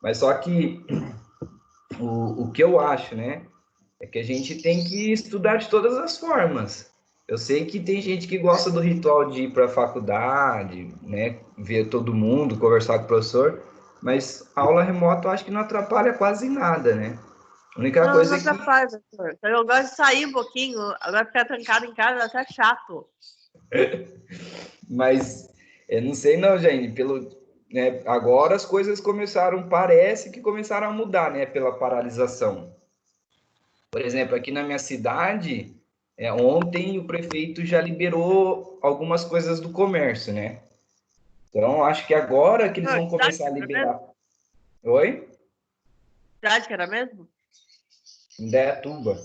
Mas só que o que eu acho, né, é que a gente tem que estudar de todas as formas. Eu sei que tem gente que gosta do ritual de ir para a faculdade, né, ver todo mundo, conversar com o professor, mas a aula remota eu acho que não atrapalha quase nada, né? A única Não, coisa não é que. atrapalha, professor. Eu gosto de sair um pouquinho, agora ficar trancado em casa é até chato. Mas eu não sei não, Jane, pelo, né, agora as coisas começaram, parece que começaram a mudar, né, pela paralisação. Por exemplo, aqui na minha cidade, ontem o prefeito já liberou algumas coisas do comércio, né? Então, acho que agora que eles Professor, vão que cidade começar a que era liberar. mesmo? Oi? Que cidade que era mesmo? Indaiatuba.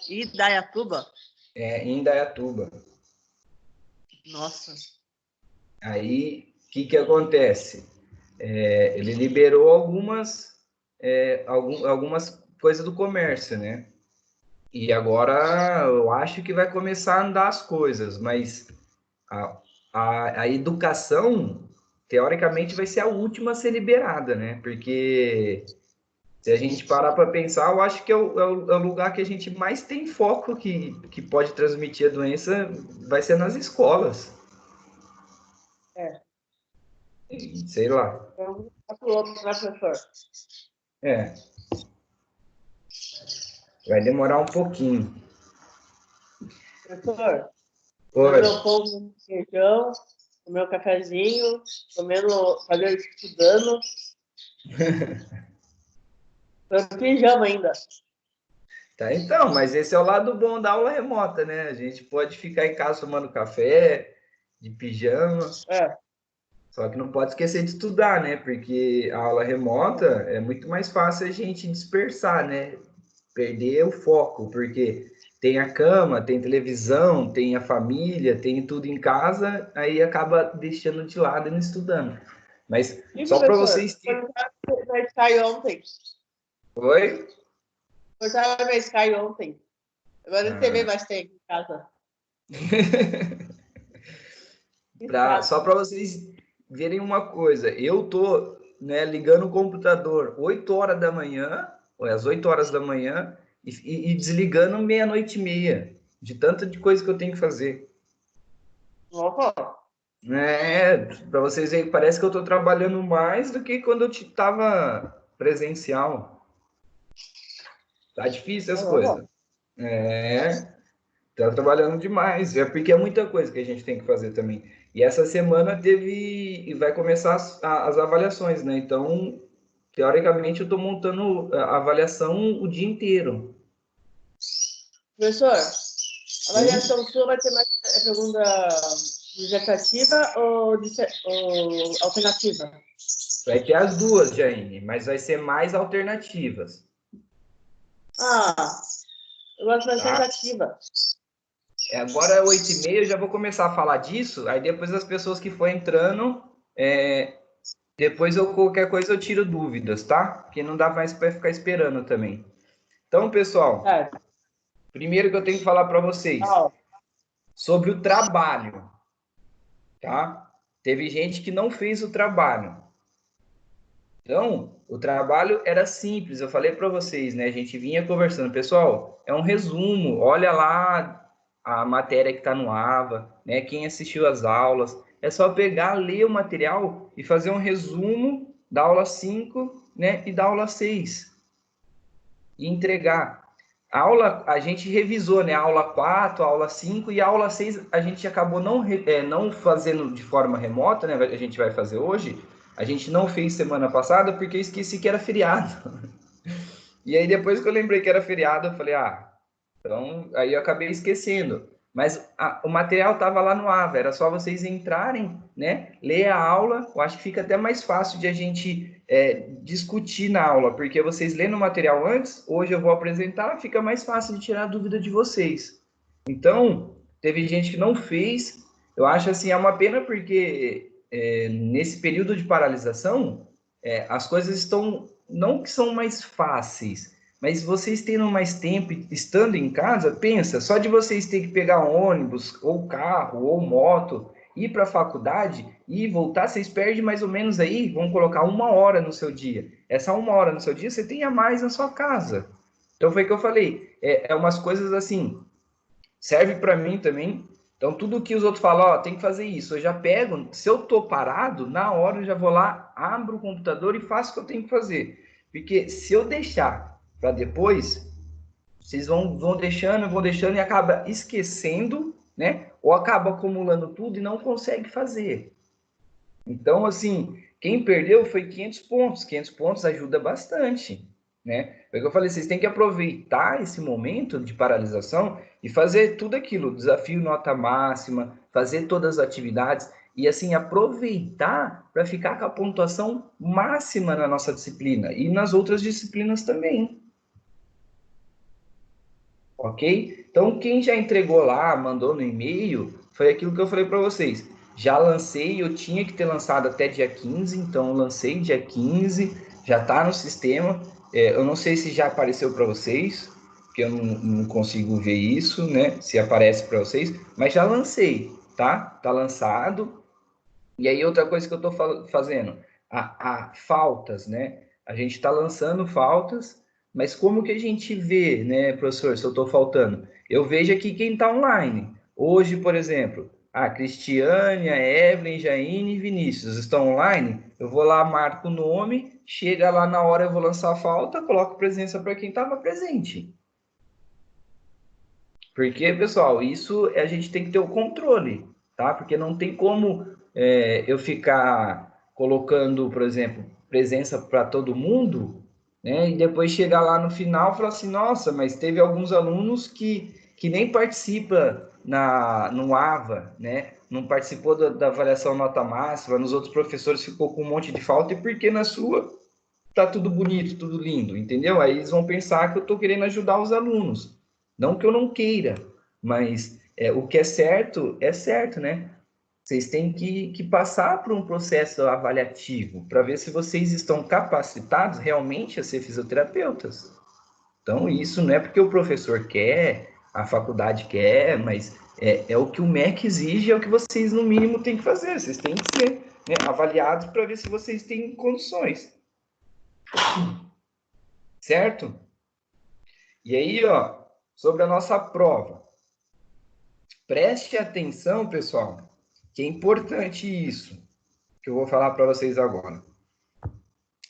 Indaiatuba? Em Indaiatuba. Nossa. Aí, o que acontece? Ele liberou algumas coisas do comércio, né? E agora eu acho que vai começar a andar as coisas, mas a, a educação, teoricamente, vai ser a última a ser liberada, né? Porque se a gente parar para pensar, eu acho que é o lugar que a gente mais tem foco que pode transmitir a doença, vai ser nas escolas. É. Sei lá. Então, tá pro outro, né, professor? É, vai demorar um pouquinho. Professor, Oi. meu pão com feijão, o meu cafezinho, comendo, fazendo, estudando. Tô em pijama ainda. Tá, então, mas esse é o lado bom da aula remota, né? A gente pode ficar em casa tomando café, de pijama, É. só que não pode esquecer de estudar, né? Porque a aula remota é muito mais fácil a gente dispersar, né? Perder o foco, porque tem a cama, tem televisão, tem a família, tem tudo em casa, aí acaba deixando de lado e não estudando. Mas E, só para professor, vocês terem. cortaram na Sky ontem. Oi? Cortaram na Sky ontem. Agora não TV Ah. mais tem aqui em casa. Que Só chato. para vocês verem uma coisa, eu tô, né, ligando o computador 8 horas da manhã, ou às 8 horas da manhã, e desligando meia-noite e meia, de tanta de coisa que eu tenho que fazer. Nossa. Para vocês verem, parece que eu estou trabalhando mais do que quando eu estava presencial. Tá difícil as coisas. Nossa. É, tá trabalhando demais, porque é muita coisa que a gente tem que fazer também. E essa semana teve, e vai começar as avaliações, né? Então, teoricamente, eu estou montando a avaliação o dia inteiro. Professor, a Sim, avaliação sua vai ter mais pergunta dissertativa ou alternativa? vai ter as duas, Jaine, mas vai ser mais alternativas, Ah, eu gosto da tá? alternativa. Agora é 8h30, eu já vou começar a falar disso, aí depois as pessoas que for entrando, depois qualquer coisa eu tiro dúvidas, tá? Porque não dá mais para ficar esperando também. Então, pessoal, É. primeiro que eu tenho que falar para vocês Ah, sobre o trabalho, tá? Teve gente que não fez o trabalho. Então, o trabalho era simples, eu falei para vocês, né? A gente vinha conversando, pessoal, é um resumo, olha lá a matéria que está no AVA, né? Quem assistiu às aulas, é só pegar, ler o material e fazer um resumo da aula 5, né? E da aula 6 e entregar. A aula, a gente revisou, né? A aula 4, a aula 5 e a aula 6 a gente acabou não fazendo de forma remota, né? A gente vai fazer hoje. A gente não fez semana passada porque eu esqueci que era feriado. E aí depois que eu lembrei que era feriado, eu falei, então aí eu acabei esquecendo. Mas o material estava lá no AVA, era só vocês entrarem, né? Ler a aula. Eu acho que fica até mais fácil de a gente discutir na aula, porque vocês lendo o material antes, hoje eu vou apresentar, fica mais fácil de tirar a dúvida de vocês. Então, teve gente que não fez. Eu acho assim, é uma pena porque nesse período de paralisação, as coisas estão, não que são mais fáceis, mas vocês tendo mais tempo, estando em casa, pensa, só de vocês ter que pegar ônibus, ou carro, ou moto, ir para a faculdade e voltar, vocês perdem mais ou menos aí, vamos colocar 1 hora no seu dia. Essa 1 hora no seu dia, você tem a mais na sua casa. Então, foi o que eu falei. É umas coisas assim, serve para mim também. Então, tudo que os outros falam, ó, tem que fazer isso. Eu já pego, se eu tô parado, na hora eu já vou lá, abro o computador e faço o que eu tenho que fazer. Porque se eu deixar para depois, vocês vão deixando e acaba esquecendo, né? Ou acaba acumulando tudo e não consegue fazer. Então, assim, quem perdeu foi 500 pontos. 500 pontos ajuda bastante, né? É o que eu falei, vocês têm que aproveitar esse momento de paralisação e fazer tudo aquilo, desafio nota máxima, fazer todas as atividades e, assim, aproveitar para ficar com a pontuação máxima na nossa disciplina e nas outras disciplinas também. Ok? Então, quem já entregou lá, mandou no e-mail, foi aquilo que eu falei para vocês. Já lancei, eu tinha que ter lançado até dia 15, então lancei dia 15, já está no sistema. Eu não sei se já apareceu para vocês, porque eu não consigo ver isso, né? Se aparece para vocês, mas já lancei, tá? Tá lançado. E aí, outra coisa que eu estou fazendo, a faltas, né? A gente está lançando faltas, mas como que a gente vê, né, professor, se eu estou faltando? Eu vejo aqui quem está online. Hoje, por exemplo, a Cristiane, a Evelyn, Jaine e Vinícius estão online. Eu vou lá, marco o nome, chega lá na hora, eu vou lançar a falta, coloco presença para quem estava presente. Porque, pessoal, isso a gente tem que ter o controle, tá? Porque não tem como eu ficar colocando, por exemplo, presença para todo mundo, né? E depois chegar lá no final e falar assim, nossa, mas teve alguns alunos que nem participa no AVA, né? Não participou da avaliação nota máxima, nos outros professores ficou com um monte de falta, e porque na sua tá tudo bonito, tudo lindo, entendeu? Aí eles vão pensar que eu estou querendo ajudar os alunos. Não que eu não queira, mas o que é certo, né? Vocês têm que passar por um processo avaliativo para ver se vocês estão capacitados realmente a ser fisioterapeutas. Então, isso não é porque o professor quer, a faculdade quer, mas é o que o MEC exige, é o que vocês, no mínimo, têm que fazer. Vocês têm que ser, né, avaliados para ver se vocês têm condições. Certo? E aí, ó, sobre a nossa prova. Preste atenção, pessoal, que é importante isso que eu vou falar para vocês agora.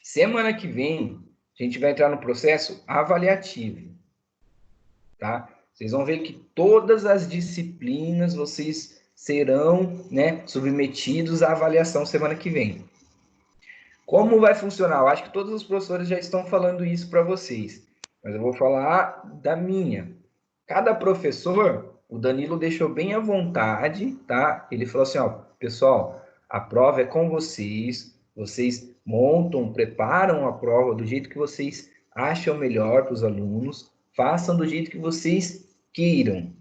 Semana que vem, a gente vai entrar no processo avaliativo, tá? Vocês vão ver que todas as disciplinas vocês serão, né, submetidos à avaliação semana que vem. Como vai funcionar? Eu acho que todos os professores já estão falando isso para vocês, mas eu vou falar da minha. Cada professor, o Danilo deixou bem à vontade, tá? Ele falou assim, ó, pessoal, a prova é com vocês, vocês montam, preparam a prova do jeito que vocês acham melhor para os alunos, façam do jeito que vocês queiram,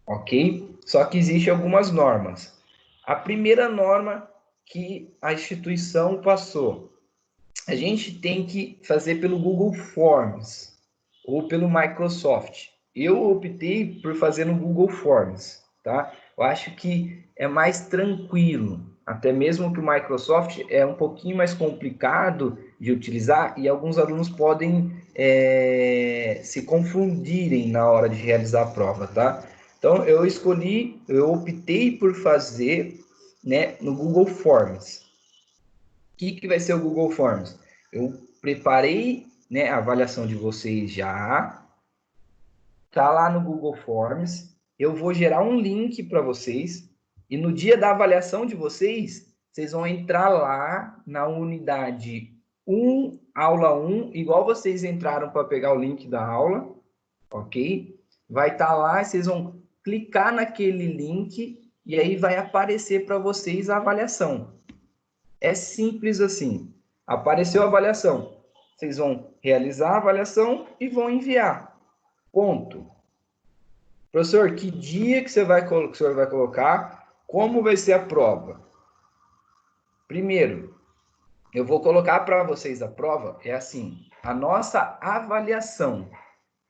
ok? Só que existem algumas normas. A primeira norma que a instituição passou, a gente tem que fazer pelo Google Forms ou pelo Microsoft. Eu optei por fazer no Google Forms, tá? Eu acho que é mais tranquilo, até mesmo que o Microsoft é um pouquinho mais complicado de utilizar e alguns alunos podem se confundirem na hora de realizar a prova, tá? Então, eu optei por fazer, né, no Google Forms. O que vai ser o Google Forms? Eu preparei, né, a avaliação de vocês já, tá lá no Google Forms. Eu vou gerar um link para vocês e no dia da avaliação de vocês, vocês vão entrar lá na unidade 1, aula 1, igual vocês entraram para pegar o link da aula, ok? Vai estar lá, vocês vão clicar naquele link e aí vai aparecer para vocês a avaliação. É simples assim. Apareceu a avaliação. Vocês vão realizar a avaliação e vão enviar. Ponto. Professor, que dia que o senhor vai colocar? Como vai ser a prova? Primeiro, eu vou colocar para vocês a prova, é assim, a nossa avaliação,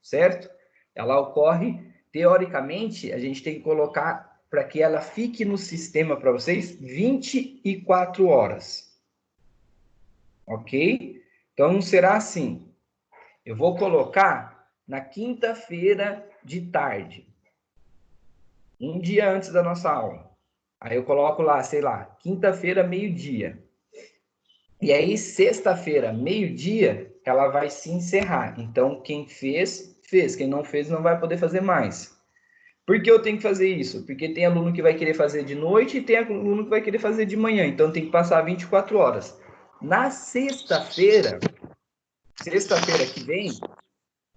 certo? Ela ocorre, teoricamente, a gente tem que colocar para que ela fique no sistema para vocês 24 horas. Ok? Então, será assim. Eu vou colocar na quinta-feira de tarde, um dia antes da nossa aula. Aí eu coloco lá, sei lá, quinta-feira, meio-dia. E aí, sexta-feira, meio-dia, ela vai se encerrar. Então, quem fez, fez. Quem não fez, não vai poder fazer mais. Por que eu tenho que fazer isso? Porque tem aluno que vai querer fazer de noite e tem aluno que vai querer fazer de manhã. Então, tem que passar 24 horas. Na sexta-feira que vem,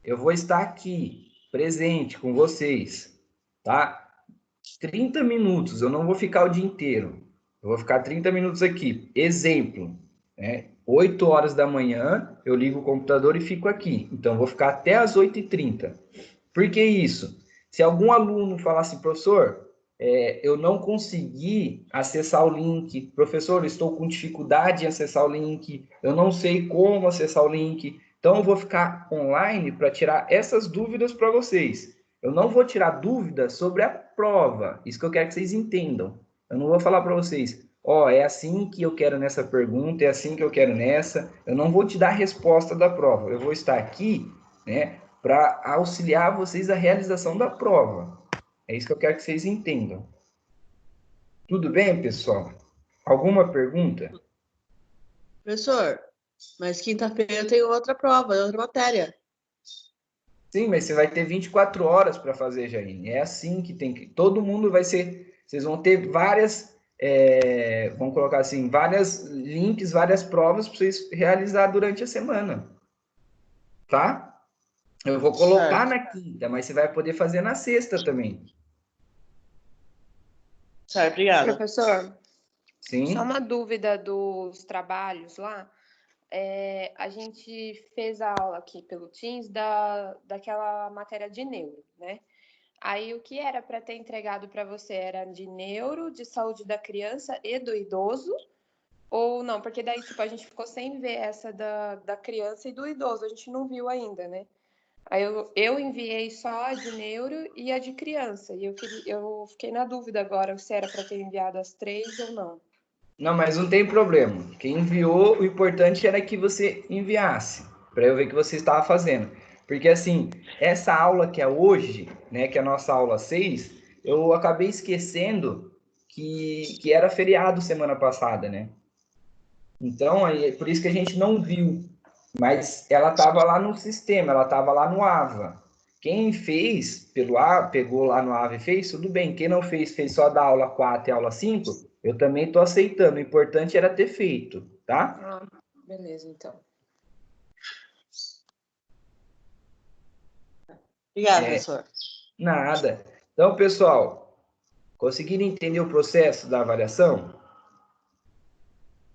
eu vou estar aqui, presente com vocês, tá? 30 minutos, eu não vou ficar o dia inteiro. Eu vou ficar 30 minutos aqui. Exemplo, né? 8 horas da manhã, eu ligo o computador e fico aqui. Então, eu vou ficar até as 8h30. Por que isso? Se algum aluno falar assim, professor, eu não consegui acessar o link, professor, eu estou com dificuldade em acessar o link, eu não sei como acessar o link, então eu vou ficar online para tirar essas dúvidas para vocês. Eu não vou tirar dúvidas sobre a prova, isso que eu quero que vocês entendam. Eu não vou falar para vocês, é assim que eu quero nessa pergunta, é assim que eu quero nessa. Eu não vou te dar a resposta da prova, eu vou estar aqui, né, para auxiliar vocês a realização da prova. É isso que eu quero que vocês entendam. Tudo bem, pessoal? Alguma pergunta? Professor, mas quinta-feira tem outra prova, outra matéria. Sim, mas você vai ter 24 horas para fazer, Jaine. É assim que tem que... Todo mundo vai ser... Vocês vão ter várias... vamos colocar assim, várias links, várias provas para vocês realizar durante a semana. Tá? Eu vou colocar Certo. na quinta, mas você vai poder fazer na sexta também. Certo, obrigada. Professor, só Sim? uma dúvida dos trabalhos lá. A gente fez a aula aqui pelo Teams daquela matéria de neuro, né? Aí o que era para ter entregado para você era de neuro, de saúde da criança e do idoso? Ou não? Porque daí, tipo, a gente ficou sem ver essa da criança e do idoso, a gente não viu ainda, né? Aí eu enviei só a de neuro e a de criança. E eu fiquei na dúvida agora se era para ter enviado as 3 ou não. Não, mas não tem problema. Quem enviou, o importante era que você enviasse, para eu ver o que você estava fazendo. Porque, assim, essa aula que é hoje, né, que é a nossa aula 6, eu acabei esquecendo que era feriado semana passada, né? Então, é por isso que a gente não viu. Mas ela estava lá no sistema, ela estava lá no AVA. Quem fez pelo pegou lá no AVA e fez, tudo bem. Quem não fez, fez só da aula 4 e aula 5, eu também estou aceitando. O importante era ter feito, tá? Ah, beleza, então. Obrigada, professor. Nada. Então, pessoal, conseguiram entender o processo da avaliação?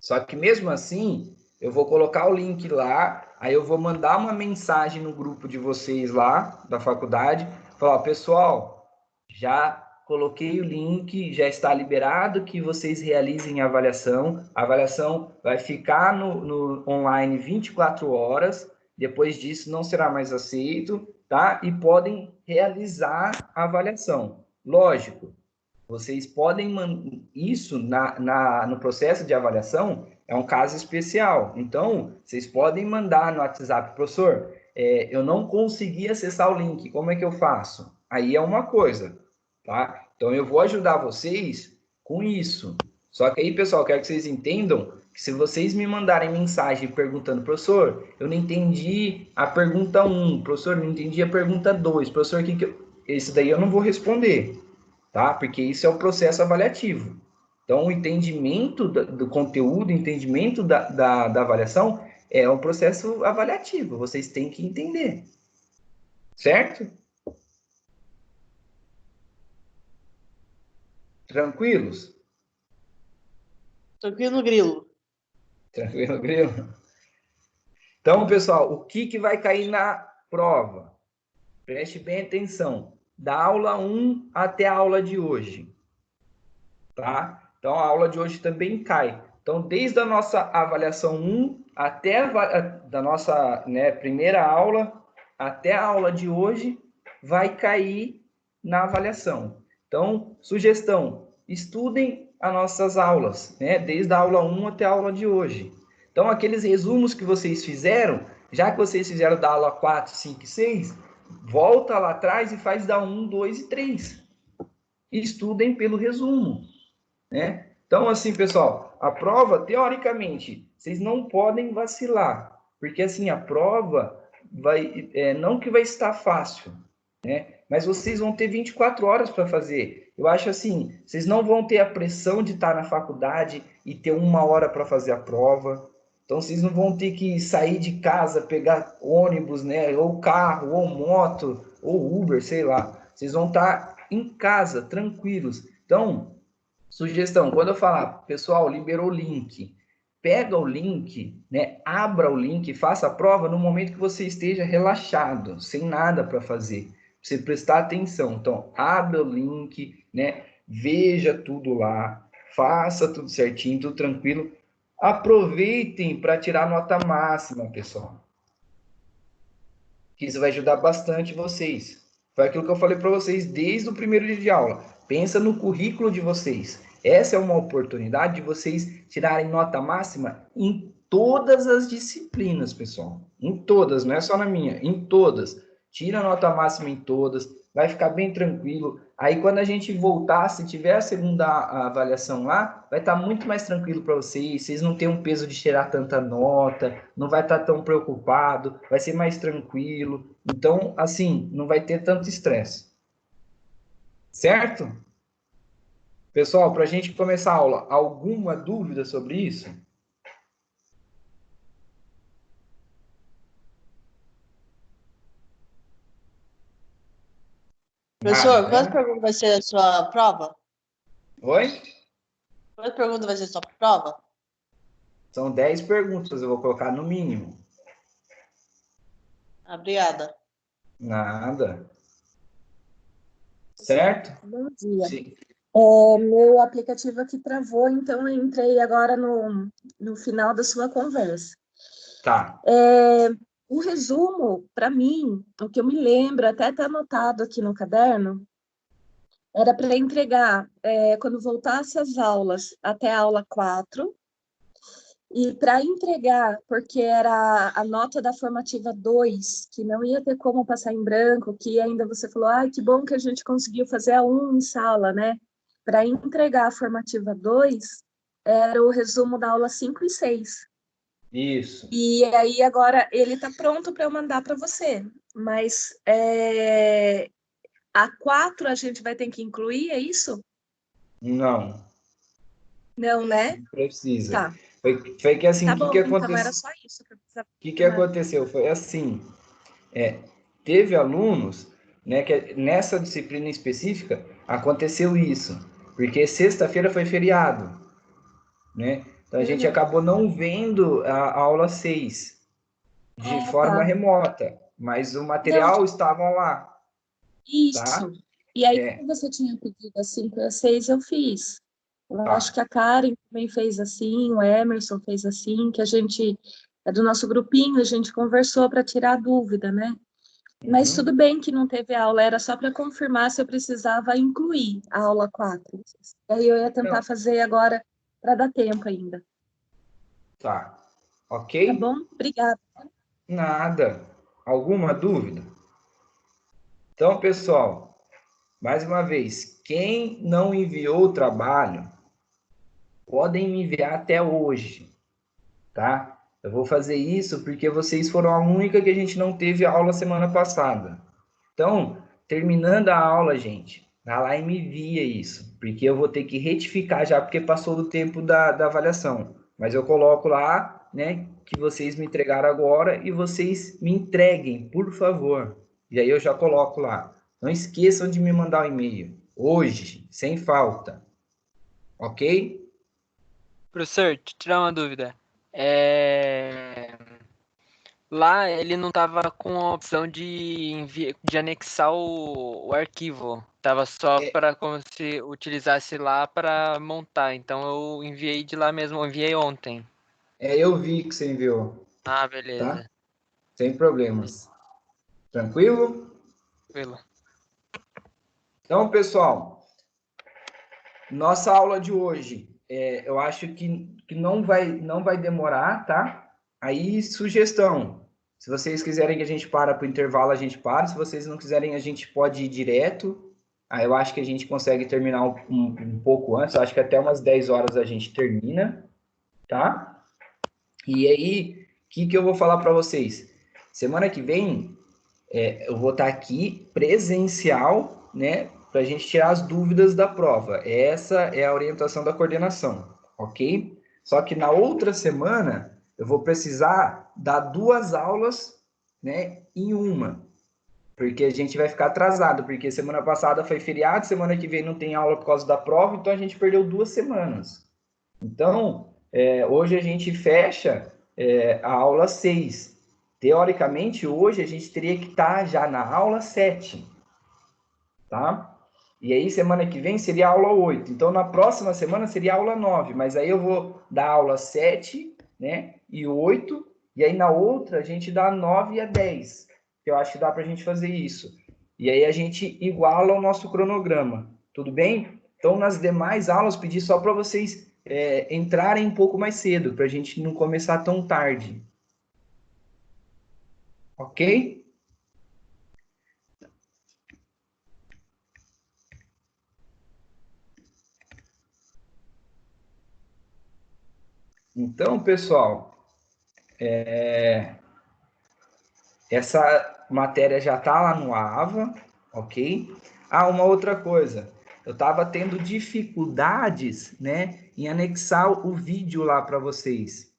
Só que mesmo assim, eu vou colocar o link lá, aí eu vou mandar uma mensagem no grupo de vocês lá, da faculdade, falar, pessoal, já coloquei o link, já está liberado que vocês realizem a avaliação. A avaliação vai ficar no online 24 horas, depois disso não será mais aceito, tá? E podem realizar a avaliação. Lógico, vocês podem isso no processo de avaliação é um caso especial. Então, vocês podem mandar no WhatsApp, professor, eu não consegui acessar o link, como é que eu faço? Aí é uma coisa, tá? Então, eu vou ajudar vocês com isso. Só que aí, pessoal, quero que vocês entendam que se vocês me mandarem mensagem perguntando, professor, eu não entendi a pergunta 1, professor, não entendi a pergunta 2, professor, esse daí eu não vou responder, tá? Porque isso é o processo avaliativo. Então, o entendimento do conteúdo, o entendimento da avaliação é um processo avaliativo. Vocês têm que entender. Certo? Tranquilos? Tranquilo, Grilo. Tranquilo, Grilo? Então, pessoal, o que vai cair na prova? Preste bem atenção. Da aula 1 até a aula de hoje. Tá? Então, a aula de hoje também cai. Então, desde a nossa avaliação 1 até da nossa, né, primeira aula até a aula de hoje, vai cair na avaliação. Então, sugestão, estudem as nossas aulas, né? Desde a aula 1 até a aula de hoje. Então, aqueles resumos que vocês fizeram, já que vocês fizeram da aula 4, 5 e 6, volta lá atrás e faz da 1, 2 e 3. Estudem pelo resumo, né? Então, assim, pessoal, a prova, teoricamente, vocês não podem vacilar, porque, assim, a prova não que vai estar fácil, né? Mas vocês vão ter 24 horas para fazer. Eu acho assim, vocês não vão ter a pressão de estar na faculdade e ter 1 hora para fazer a prova. Então, vocês não vão ter que sair de casa, pegar ônibus, né? Ou carro, ou moto, ou Uber, sei lá. Vocês vão estar em casa, tranquilos. Então, sugestão, quando eu falar, pessoal, liberou o link, pega o link, né? Abra o link, faça a prova no momento que você esteja relaxado, sem nada para fazer. Pra você prestar atenção. Então, abra o link, né? Veja tudo lá, faça tudo certinho, tudo tranquilo. Aproveitem para tirar nota máxima, pessoal. Que isso vai ajudar bastante vocês. Foi aquilo que eu falei para vocês desde o primeiro dia de aula. Pensa no currículo de vocês. Essa é uma oportunidade de vocês tirarem nota máxima em todas as disciplinas, pessoal. Em todas, não é só na minha, em todas. Tira nota máxima em todas, vai ficar bem tranquilo. Aí, quando a gente voltar, se tiver a segunda avaliação lá, vai estar muito mais tranquilo para vocês. Vocês não têm um peso de tirar tanta nota, não vai estar tão preocupado, vai ser mais tranquilo. Então, assim, não vai ter tanto estresse. Certo? Pessoal, para a gente começar a aula, alguma dúvida sobre isso? Professor, quantas perguntas vai ser a sua prova? Oi? Quantas perguntas vai ser a sua prova? São 10 perguntas, eu vou colocar no mínimo. Obrigada. Nada. Certo? Bom dia. Sim. Meu aplicativo aqui travou, então eu entrei agora no final da sua conversa. Tá. O resumo, para mim, o que eu me lembro, até está anotado aqui no caderno, era para entregar quando voltasse as aulas até a aula 4, e para entregar, porque era a nota da formativa 2, que não ia ter como passar em branco, que ainda você falou, que bom que a gente conseguiu fazer a 1 em sala, né? Para entregar a formativa 2, era o resumo da aula 5 e 6. Isso. E aí agora ele está pronto para eu mandar para você, mas a 4 a gente vai ter que incluir, é isso? Não. Não, né? Não precisa. Tá. Foi que assim, Tá o bom, que então aconteceu? era só isso que eu precisava. Que aconteceu? Foi assim, teve alunos, né, que nessa disciplina específica aconteceu isso, porque sexta-feira foi feriado, né? Então a gente acabou não vendo a aula 6 de forma remota, mas o material estava lá. Isso. Tá? E aí, como você tinha pedido a 5 e a 6, eu fiz. Eu acho que a Karen também fez assim, o Emerson fez assim, que a gente, é do nosso grupinho, a gente conversou para tirar a dúvida, né? Mas tudo bem que não teve aula, era só para confirmar se eu precisava incluir a aula 4. Aí eu ia tentar fazer agora para dar tempo ainda. Tá. Ok? Tá bom? Obrigada. Nada. Alguma dúvida? Então, pessoal, mais uma vez, quem não enviou o trabalho, podem me enviar até hoje, tá? Eu vou fazer isso porque vocês foram a única que a gente não teve aula semana passada. Então, terminando a aula, gente, vai lá e me envia isso, porque eu vou ter que retificar já, porque passou do tempo da avaliação. Mas eu coloco lá, né, que vocês me entregaram agora e vocês me entreguem, por favor. E aí eu já coloco lá. Não esqueçam de me mandar o e-mail. Hoje, sem falta. Ok? Professor, te tirar uma dúvida. Lá ele não tava com a opção de anexar o arquivo. Tava só para como se utilizasse lá para montar. Então eu enviei de lá mesmo, eu enviei ontem. Eu vi que você enviou. Ah, beleza. Tá? Sem problemas. Tranquilo? Tranquilo. Então, pessoal, nossa aula de hoje, eu acho que não vai demorar, tá? Aí, sugestão, se vocês quiserem que a gente para o intervalo, a gente para. Se vocês não quiserem, a gente pode ir direto. Aí eu acho que a gente consegue terminar um pouco antes. Eu acho que até umas 10 horas a gente termina, tá? E aí, o que eu vou falar para vocês? Semana que vem, eu vou estar aqui presencial, né? Para a gente tirar as dúvidas da prova. Essa é a orientação da coordenação, ok? Só que na outra semana, eu vou precisar dar 2 aulas, né, em uma. Porque a gente vai ficar atrasado, porque semana passada foi feriado, semana que vem não tem aula por causa da prova, então a gente perdeu 2 semanas. Então, hoje a gente fecha a aula 6. Teoricamente, hoje a gente teria que estar já na aula 7, tá? E aí, semana que vem seria a aula 8. Então, na próxima semana seria a aula 9, mas aí eu vou dar a aula 7, né, e 8, e aí na outra a gente dá 9 e a 10, que eu acho que dá para a gente fazer isso. E aí a gente iguala o nosso cronograma, tudo bem? Então, nas demais aulas, pedi só para vocês entrarem um pouco mais cedo, para a gente não começar tão tarde. Ok? Então, pessoal, essa matéria já está lá no AVA, ok? Ah, uma outra coisa. Eu estava tendo dificuldades, né, em anexar o vídeo lá para vocês,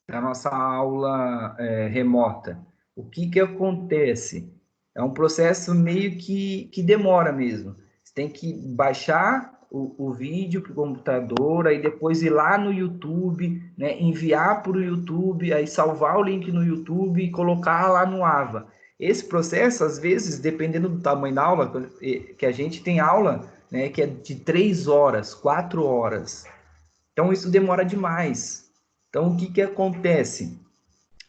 da nossa aula remota. O que acontece? É um processo meio que demora mesmo. Você tem que baixar o vídeo para o computador, aí depois ir lá no YouTube, né, enviar para o YouTube, aí salvar o link no YouTube e colocar lá no AVA. Esse processo, às vezes, dependendo do tamanho da aula, que a gente tem aula, né, que é de 3 horas, 4 horas. Então, isso demora demais. Então, o que acontece?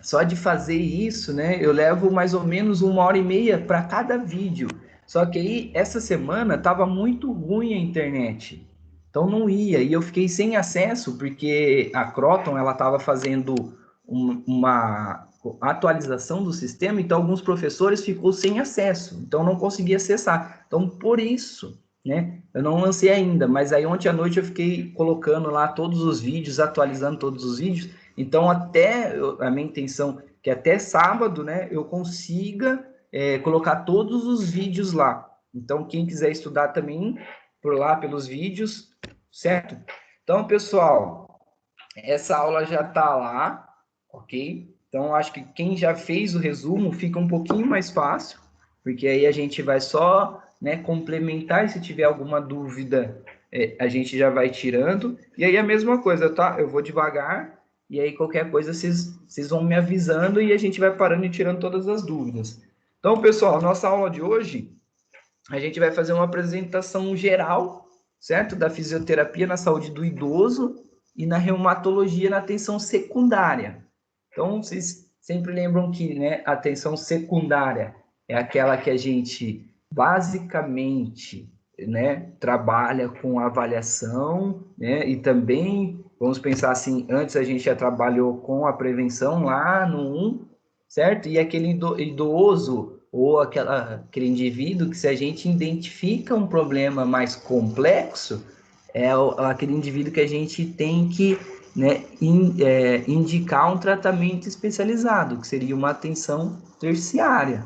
Só de fazer isso, né, eu levo mais ou menos 1h30 para cada vídeo. Só que aí, essa semana, estava muito ruim a internet. Então, não ia. E eu fiquei sem acesso, porque a Croton, ela estava fazendo uma atualização do sistema, então alguns professores ficou sem acesso. Então, não conseguia acessar. Então, por isso, né, eu não lancei ainda. Mas aí, ontem à noite, eu fiquei colocando lá todos os vídeos, atualizando todos os vídeos. Então, a minha intenção é que até sábado, né, eu consiga colocar todos os vídeos lá. Então, quem quiser estudar também por lá, pelos vídeos, certo? Então, pessoal, essa aula já está lá, ok? Então, acho que quem já fez o resumo fica um pouquinho mais fácil, porque aí a gente vai só, né, complementar, e se tiver alguma dúvida, a gente já vai tirando. E aí a mesma coisa, tá? Eu vou devagar, e aí qualquer coisa vocês vão me avisando e a gente vai parando e tirando todas as dúvidas. Então, pessoal, nossa aula de hoje, a gente vai fazer uma apresentação geral, certo? Da fisioterapia na saúde do idoso e na reumatologia na atenção secundária. Então, vocês sempre lembram que, né, a atenção secundária é aquela que a gente basicamente, né, trabalha com avaliação, né, e também, vamos pensar assim, antes a gente já trabalhou com a prevenção lá no 1, certo? E aquele idoso ou aquele indivíduo que, se a gente identifica um problema mais complexo, é aquele indivíduo que a gente tem que, né, indicar um tratamento especializado, que seria uma atenção terciária,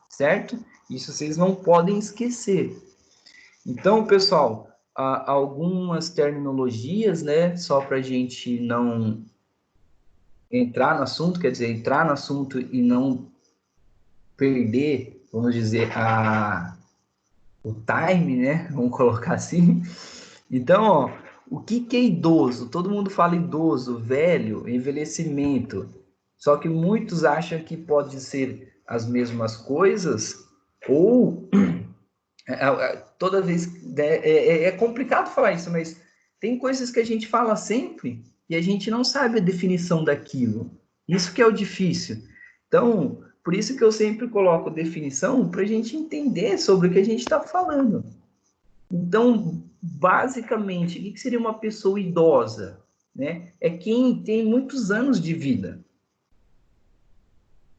certo? Isso vocês não podem esquecer. Então, pessoal, algumas terminologias, né, só para a gente não entrar no assunto, quer dizer, entrar no assunto e não perder, vamos dizer, o time, né, vamos colocar assim. Então, ó, o que é idoso? Todo mundo fala idoso, velho, envelhecimento. Só que muitos acham que pode ser as mesmas coisas, ou toda vez. É complicado falar isso, mas tem coisas que a gente fala sempre e a gente não sabe a definição daquilo. Isso que é o difícil. Então, por isso que eu sempre coloco definição para a gente entender sobre o que a gente está falando. Então, basicamente, o que seria uma pessoa idosa? Né? É quem tem muitos anos de vida.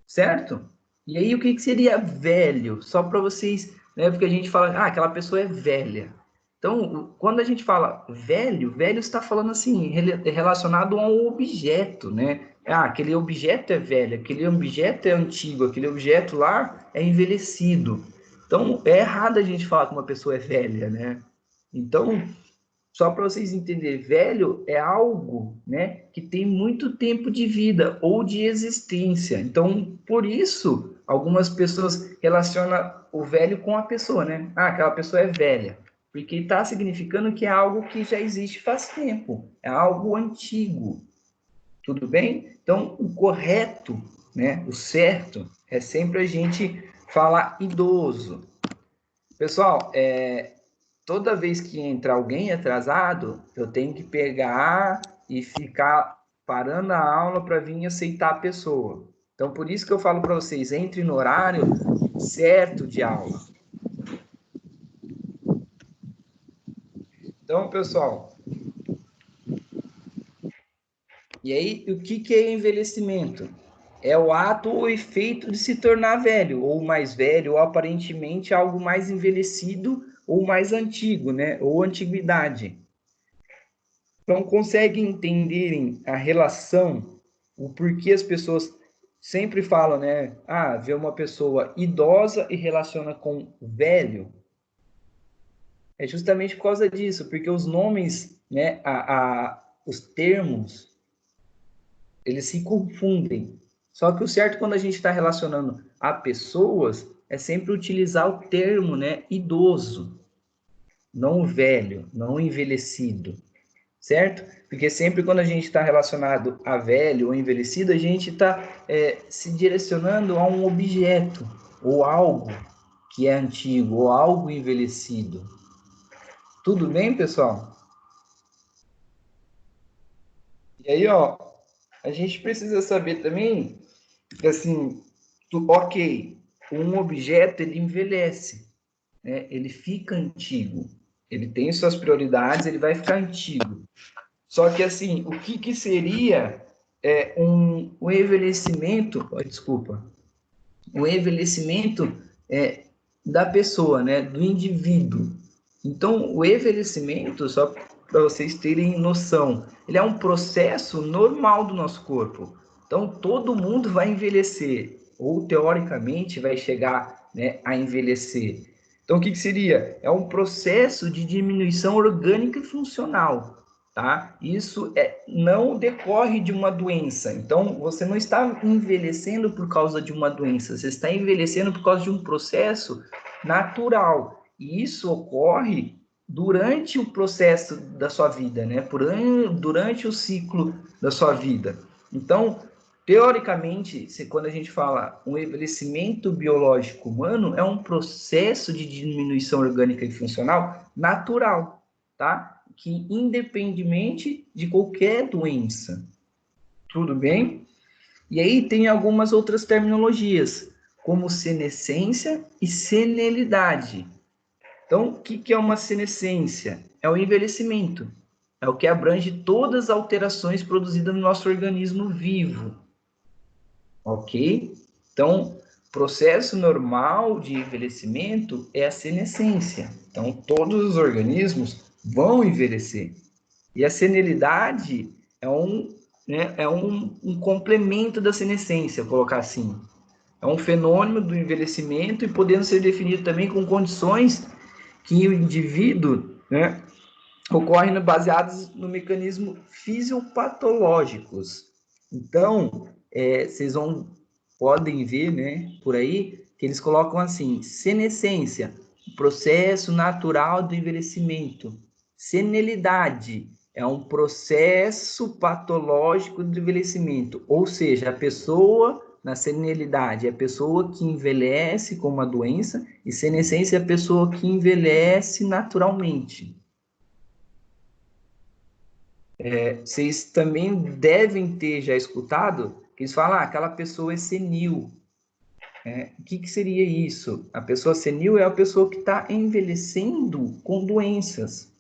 Certo? E aí, o que seria velho? Só para vocês, né? Porque a gente fala, ah, aquela pessoa é velha. Então, quando a gente fala velho, velho está falando assim, relacionado a um objeto, né? Ah, aquele objeto é velho, aquele objeto é antigo, aquele objeto lá é envelhecido. Então, é errado a gente falar que uma pessoa é velha, né? Então, só para vocês entenderem, velho é algo, né, que tem muito tempo de vida ou de existência. Então, por isso, algumas pessoas relacionam o velho com a pessoa, né? Ah, aquela pessoa é velha. Porque está significando que é algo que já existe faz tempo. É algo antigo. Tudo bem? Então, o correto, né, o certo, é sempre a gente falar idoso. Pessoal, toda vez que entra alguém atrasado, eu tenho que pegar e ficar parando a aula para vir aceitar a pessoa. Então, por isso que eu falo para vocês, entre no horário certo de aula. Então, pessoal, e aí, o que é envelhecimento? É o ato ou efeito de se tornar velho, ou mais velho, ou aparentemente algo mais envelhecido, ou mais antigo, né? Ou antiguidade. Então, conseguem entenderem a relação, o porquê as pessoas sempre falam, né? Ah, vê uma pessoa idosa e relaciona com velho. É justamente por causa disso, porque os nomes, né, os termos, eles se confundem. Só que o certo quando a gente está relacionando a pessoas é sempre utilizar o termo, né, idoso, não velho, não envelhecido. Certo? Porque sempre quando a gente está relacionado a velho ou envelhecido, a gente está se direcionando a um objeto ou algo que é antigo ou algo envelhecido. Tudo bem, pessoal? E aí, ó, a gente precisa saber também que, assim, ok, um objeto, ele envelhece, né? Ele fica antigo. Ele tem suas prioridades, ele vai ficar antigo. Só que, assim, o que seria um envelhecimento, desculpa, o envelhecimento da pessoa, né, do indivíduo. Então, o envelhecimento, só para vocês terem noção, ele é um processo normal do nosso corpo. Então, todo mundo vai envelhecer, ou teoricamente vai chegar, né, a envelhecer. Então, o que seria? É um processo de diminuição orgânica e funcional. Tá? Isso não decorre de uma doença. Então, você não está envelhecendo por causa de uma doença, você está envelhecendo por causa de um processo natural. E isso ocorre durante o processo da sua vida, né? Durante o ciclo da sua vida. Então, teoricamente, quando a gente fala um envelhecimento biológico humano, é um processo de diminuição orgânica e funcional natural, tá? Que independentemente de qualquer doença. Tudo bem? E aí tem algumas outras terminologias, como senescência e senilidade. Então, o que é uma senescência? É o envelhecimento. É o que abrange todas as alterações produzidas no nosso organismo vivo. Ok? Então, processo normal de envelhecimento é a senescência. Então, todos os organismos vão envelhecer. E a senilidade é um complemento da senescência, colocar assim. É um fenômeno do envelhecimento e podendo ser definido também com condições que o indivíduo, né, ocorrem baseados no mecanismo fisiopatológicos. Então, vocês podem ver, né, por aí, que eles colocam assim, senescência, processo natural do envelhecimento. Senilidade é um processo patológico do envelhecimento, ou seja, a pessoa na senilidade é a pessoa que envelhece com uma doença e senescência é a pessoa que envelhece naturalmente. Vocês também devem ter já escutado que eles falam, aquela pessoa é senil. O que seria isso? A pessoa senil é a pessoa que está envelhecendo com doenças.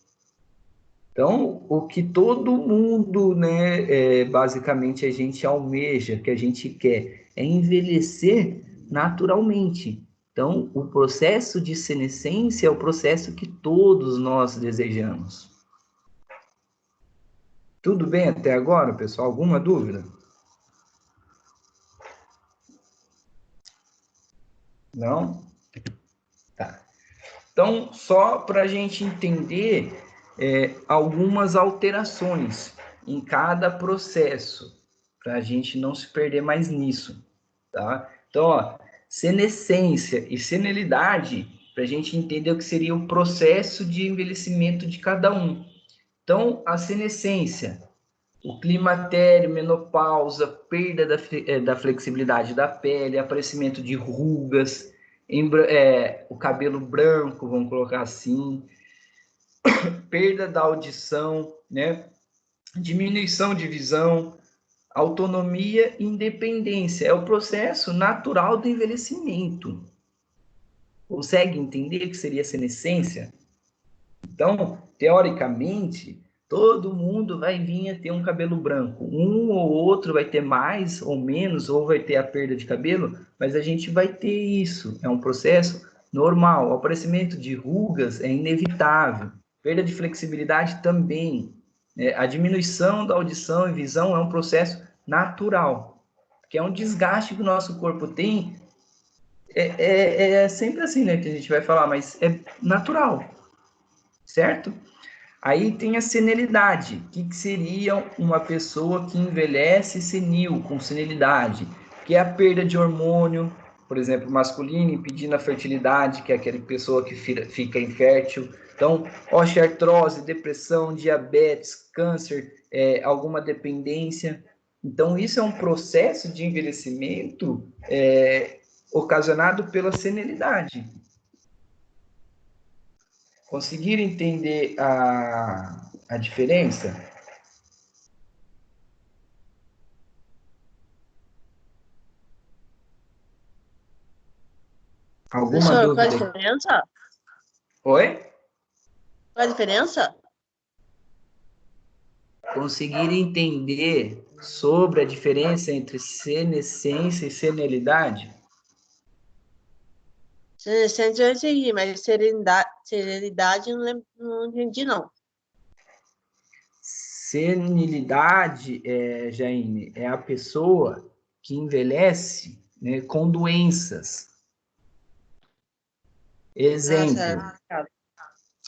Então, o que todo mundo, né, basicamente a gente almeja, que a gente quer, é envelhecer naturalmente. Então, o processo de senescência é o processo que todos nós desejamos. Tudo bem até agora, pessoal? Alguma dúvida? Não? Tá. Então, só para a gente entender algumas alterações em cada processo, para a gente não se perder mais nisso, tá? Então, ó, senescência e senilidade, para a gente entender o que seria o processo de envelhecimento de cada um. Então, a senescência, o climatério, menopausa, perda da flexibilidade da pele, aparecimento de rugas, o cabelo branco, vamos colocar assim, perda da audição, né? Diminuição de visão, autonomia e independência. É o processo natural do envelhecimento. Consegue entender o que seria a senescência? Então, teoricamente, todo mundo vai vir a ter um cabelo branco. Um ou outro vai ter mais ou menos, ou vai ter a perda de cabelo, mas a gente vai ter isso. É um processo normal. O aparecimento de rugas é inevitável. Perda de flexibilidade também. A diminuição da audição e visão é um processo natural, que é um desgaste que o nosso corpo tem. É sempre assim, né, que a gente vai falar, mas é natural, certo? Aí tem a senilidade, que seria uma pessoa que envelhece senil, com senilidade, que é a perda de hormônio, por exemplo, masculino, impedindo a fertilidade, que é aquela pessoa que fica infértil. Então, osteoartrose, depressão, diabetes, câncer, alguma dependência. Então, isso é um processo de envelhecimento ocasionado pela senilidade. Conseguiram entender a diferença? Alguma Professor, qual a dúvida? diferença? Oi? Qual a diferença? Conseguiram entender sobre a diferença entre senescência e senilidade? Senescência eu entendi, mas serenidade não entendi, não. Senilidade, Jaine, é a pessoa que envelhece, né, com doenças. Exemplo, Certo.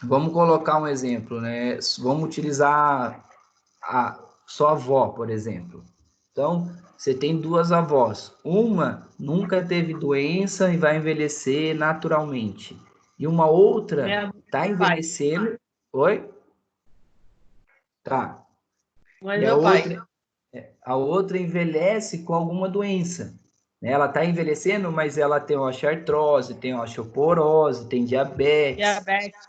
vamos colocar um exemplo, né? Vamos utilizar a sua avó, por exemplo. Então, você tem duas avós. Uma nunca teve doença e vai envelhecer naturalmente. E uma outra está envelhecendo. Oi? Tá. Mas E meu pai. a outra envelhece com alguma doença. Ela está envelhecendo, mas ela tem osteoartrose, tem osteoporose, tem diabetes. Diabetes.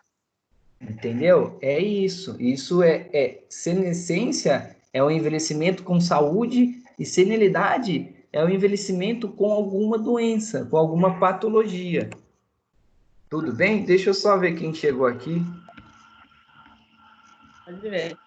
Entendeu? É isso. Isso senescência é o envelhecimento com saúde e senilidade é o envelhecimento com alguma doença, com alguma patologia. Tudo bem? Deixa eu só ver quem chegou aqui. Pode ver.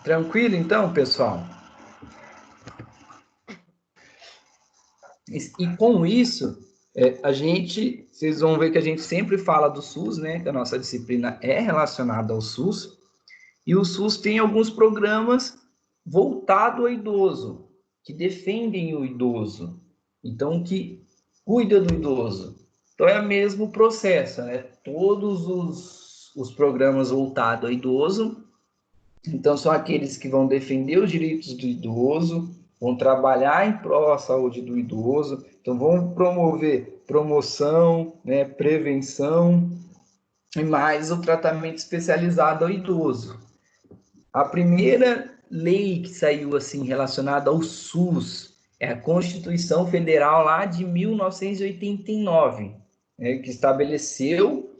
Tranquilo então, pessoal? E com isso, vocês vão ver que a gente sempre fala do SUS, né? Que a nossa disciplina é relacionada ao SUS. E o SUS tem alguns programas voltados ao idoso, que defendem o idoso. Então, que cuida do idoso. Então, é o mesmo processo, né? Todos os programas voltados ao idoso, então, são aqueles que vão defender os direitos do idoso, vão trabalhar em prol da saúde do idoso, então vão promover promoção, né, prevenção e mais o tratamento especializado ao idoso. A primeira lei que saiu assim relacionada ao SUS é a Constituição Federal lá de 1989, né, que estabeleceu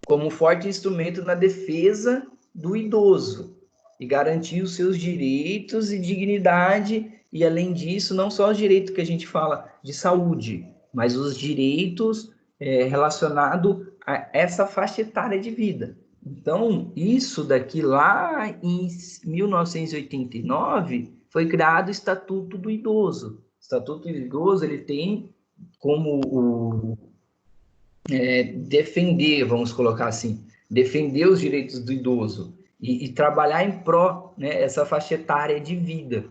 como forte instrumento na defesa do idoso e garantir os seus direitos e dignidade, e além disso, não só os direitos que a gente fala de saúde, mas os direitos relacionados a essa faixa etária de vida. Então, isso daqui lá em 1989 foi criado o Estatuto do Idoso. O Estatuto do Idoso, ele tem como defender, vamos colocar assim, defender os direitos do idoso e trabalhar em pró, né, essa faixa etária de vida.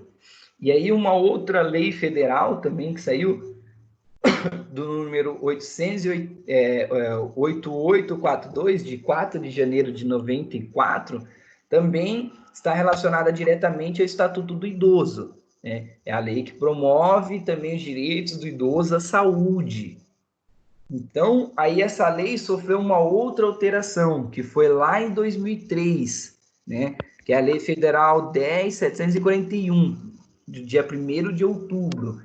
E aí uma outra lei federal também que saiu, do número 8842, de 4 de janeiro de 94, também está relacionada diretamente ao Estatuto do Idoso. Né? É a lei que promove também os direitos do idoso à saúde. Então, aí essa lei sofreu uma outra alteração, que foi lá em 2003, né? Que é a Lei Federal 10.741, do dia 1º de outubro.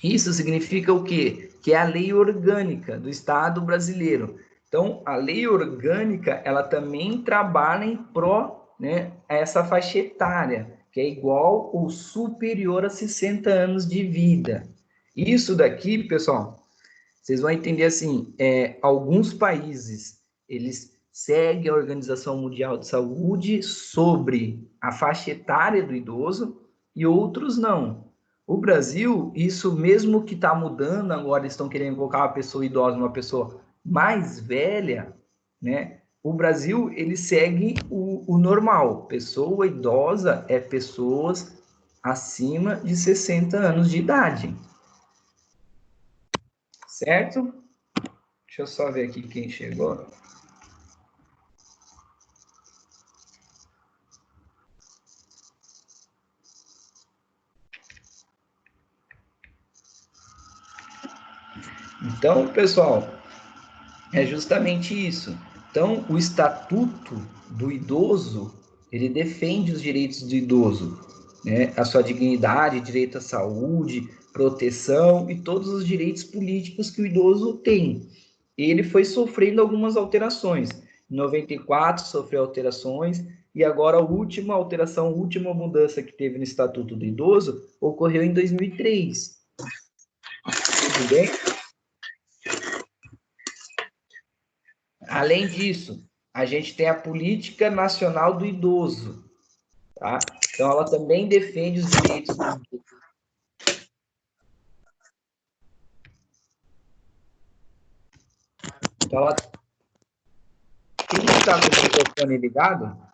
Isso significa o quê? Que é a lei orgânica do Estado brasileiro. Então, a lei orgânica, ela também trabalha em pró, né, a essa faixa etária, que é igual ou superior a 60 anos de vida. Isso daqui, pessoal, vocês vão entender assim, alguns países, eles seguem a Organização Mundial de Saúde sobre a faixa etária do idoso e outros não. O Brasil, isso mesmo que está mudando, agora estão querendo colocar uma pessoa idosa, uma pessoa mais velha, né? O Brasil, ele segue o normal. Pessoa idosa é pessoas acima de 60 anos de idade. Certo? Deixa eu só ver aqui quem chegou. Então, pessoal, é justamente isso. Então, o Estatuto do Idoso, ele defende os direitos do idoso, né? A sua dignidade, direito à saúde, proteção e todos os direitos políticos que o idoso tem. Ele foi sofrendo algumas alterações. Em 94 sofreu alterações, e agora a última alteração, a última mudança que teve no Estatuto do Idoso ocorreu em 2003. Tudo bem? Além disso, a gente tem a Política Nacional do Idoso, tá? Então, ela também defende os direitos do idoso. Então, ela... Quem está com o microfone ligado?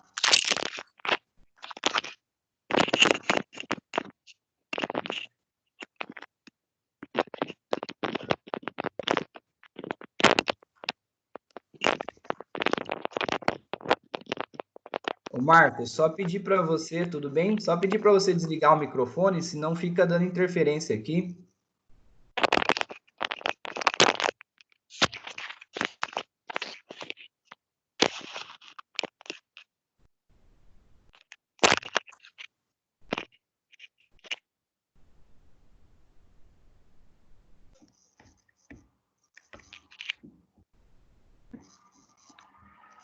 Ô, Marcos, só pedir para você, tudo bem? Só pedir para você desligar o microfone, senão fica dando interferência aqui.